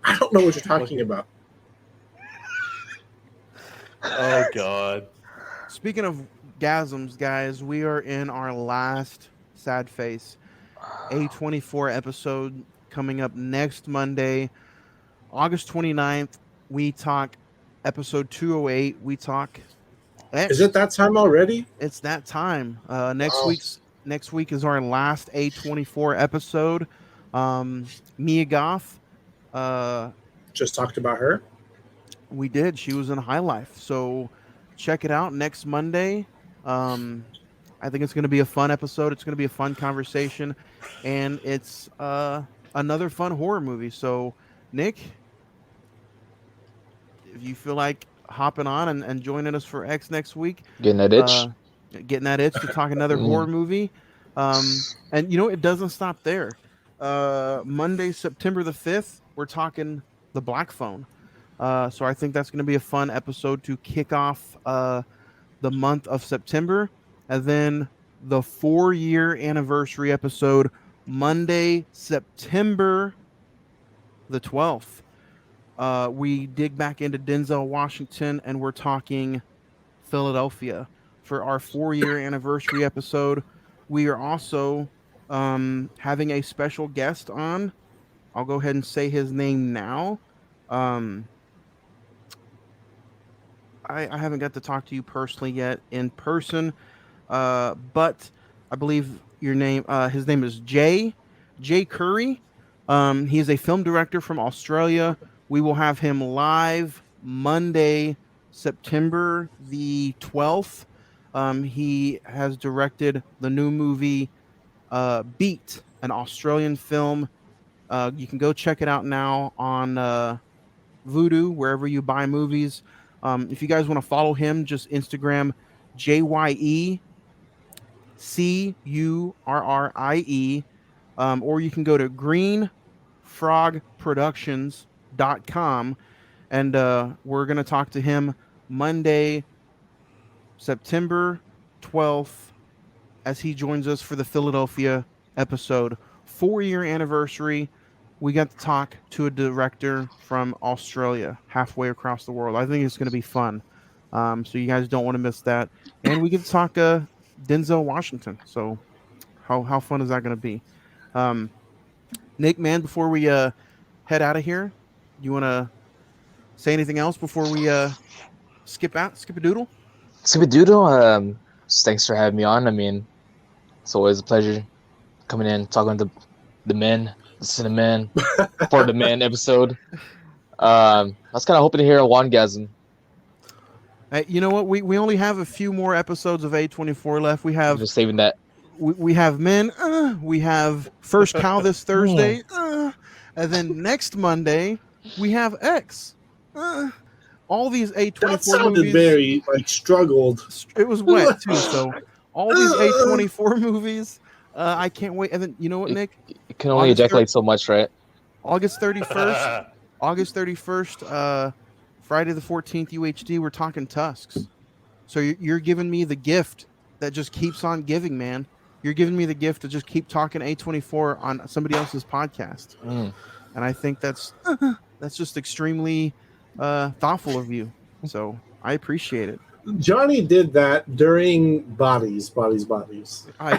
I don't know what you're talking about. Oh God. Speaking of gasms, guys, we are in our last sad face A24 episode coming up next Monday, August 29th. We talk episode 208. We talk X. Is it that time already? It's that time. Next week is our last A24 episode. Mia Goth, Just talked about her. we did. She was in High Life. So check it out next Monday. I think it's going to be a fun episode. It's going to be a fun conversation, and it's another fun horror movie. So, Nick, if you feel like hopping on and joining us for X next week, getting that itch. getting that itch to talk another horror movie. And you know, it doesn't stop there. Monday, September the 5th, we're talking The Black Phone. So I think that's going to be a fun episode to kick off the month of September. And then the 4-year anniversary episode, Monday, September the 12th. We dig back into Denzel Washington and we're talking Philadelphia for our 4-year anniversary episode. We are also having a special guest on. I'll go ahead and say his name now. I haven't got to talk to you personally yet in person, but I believe his name is Jay Curry. He is a film director from Australia. We will have him live Monday, September the 12th. He has directed the new movie Beat, an Australian film You can go check it out now on Vudu, wherever you buy movies. If you guys want to follow him, just Instagram JYECURRIE, or you can go to greenfrogproductions.com, and we're going to talk to him Monday, September 12th, as he joins us for the Philadelphia episode. 4-year anniversary. We got to talk to a director from Australia, halfway across the world. I think it's going to be fun. So you guys don't want to miss that. And we get to talk Denzel Washington. So how fun is that going to be? Nick, man, before we head out of here, you want to say anything else before we skip a doodle? Skip a doodle. Thanks for having me on. I mean, it's always a pleasure coming in, talking to the men, the Cine-Men, for the men episode. I was kind of hoping to hear a Wangasm. You know what? We only have a few more episodes of A24 left. We have I'm just saving that. We have Men. We have First Cow this Thursday. And then next Monday, we have X. All these A24 that sounded movies. Very struggled. It was wet too. So all these A24 movies. I can't wait. And then you know what, Nick? You can only ejaculate so much, right? August 31st. August 31st. Friday the 14th. UHD. We're talking Tusks. So you're giving me the gift that just keeps on giving, man. You're giving me the gift to just keep talking A24 on somebody else's podcast. And I think that's just extremely thoughtful of you. So I appreciate it. Johnny did that during Bodies. I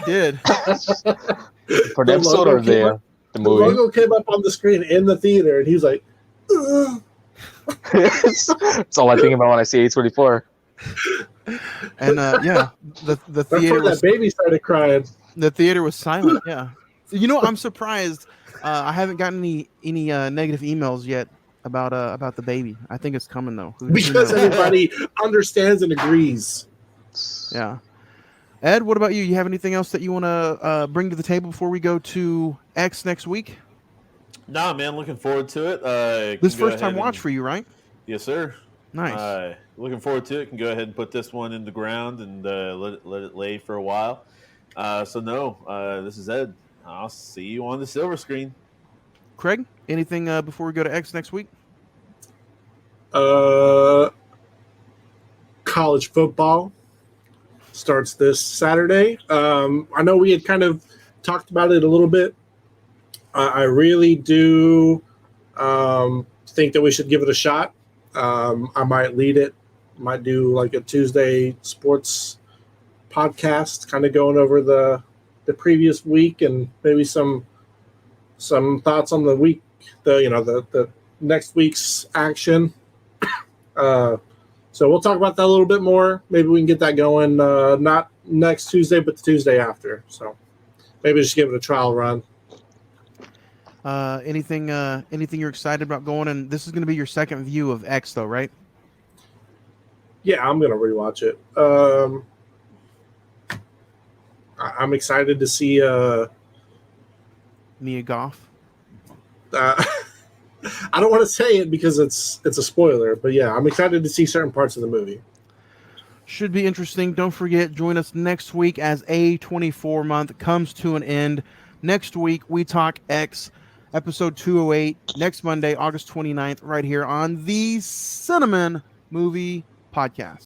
did. For the episode or the movie? The logo came up on the screen in the theater, and he was like, ugh. That's all I think about when I see A24. And yeah, the theater that baby started crying. The theater was silent. Yeah, you know, I'm surprised. I haven't gotten any negative emails yet about the baby. I think it's coming though. Because everybody understands and agrees. Yeah. Ed, what about you? You have anything else that you want to bring to the table before we go to X next week? Nah, man, looking forward to it. This first time watch for you, right? Yes, sir. Nice. Looking forward to it. Can go ahead and put this one in the ground and let it lay for a while. This is Ed. I'll see you on the silver screen. Craig, anything before we go to X next week? College football starts this Saturday. I know we had kind of talked about it a little bit. I really do think that we should give it a shot. I might lead it. Might do like a Tuesday sports podcast, kind of going over the previous week and maybe some thoughts on the week, the next week's action. So we'll talk about that a little bit more. Maybe we can get that going, not next Tuesday, but the Tuesday after. So maybe just give it a trial run. Anything you're excited about going? And this is going to be your second view of X, though, right? Yeah, I'm going to rewatch it. I'm excited to see Mia Goff. I don't want to say it because it's a spoiler, but yeah, I'm excited to see certain parts of the movie. Should be interesting. Don't forget, join us next week as A24 month comes to an end. Next week, we talk X, episode 208, next Monday, August 29th, right here on the Cine-Men Movie Podcast.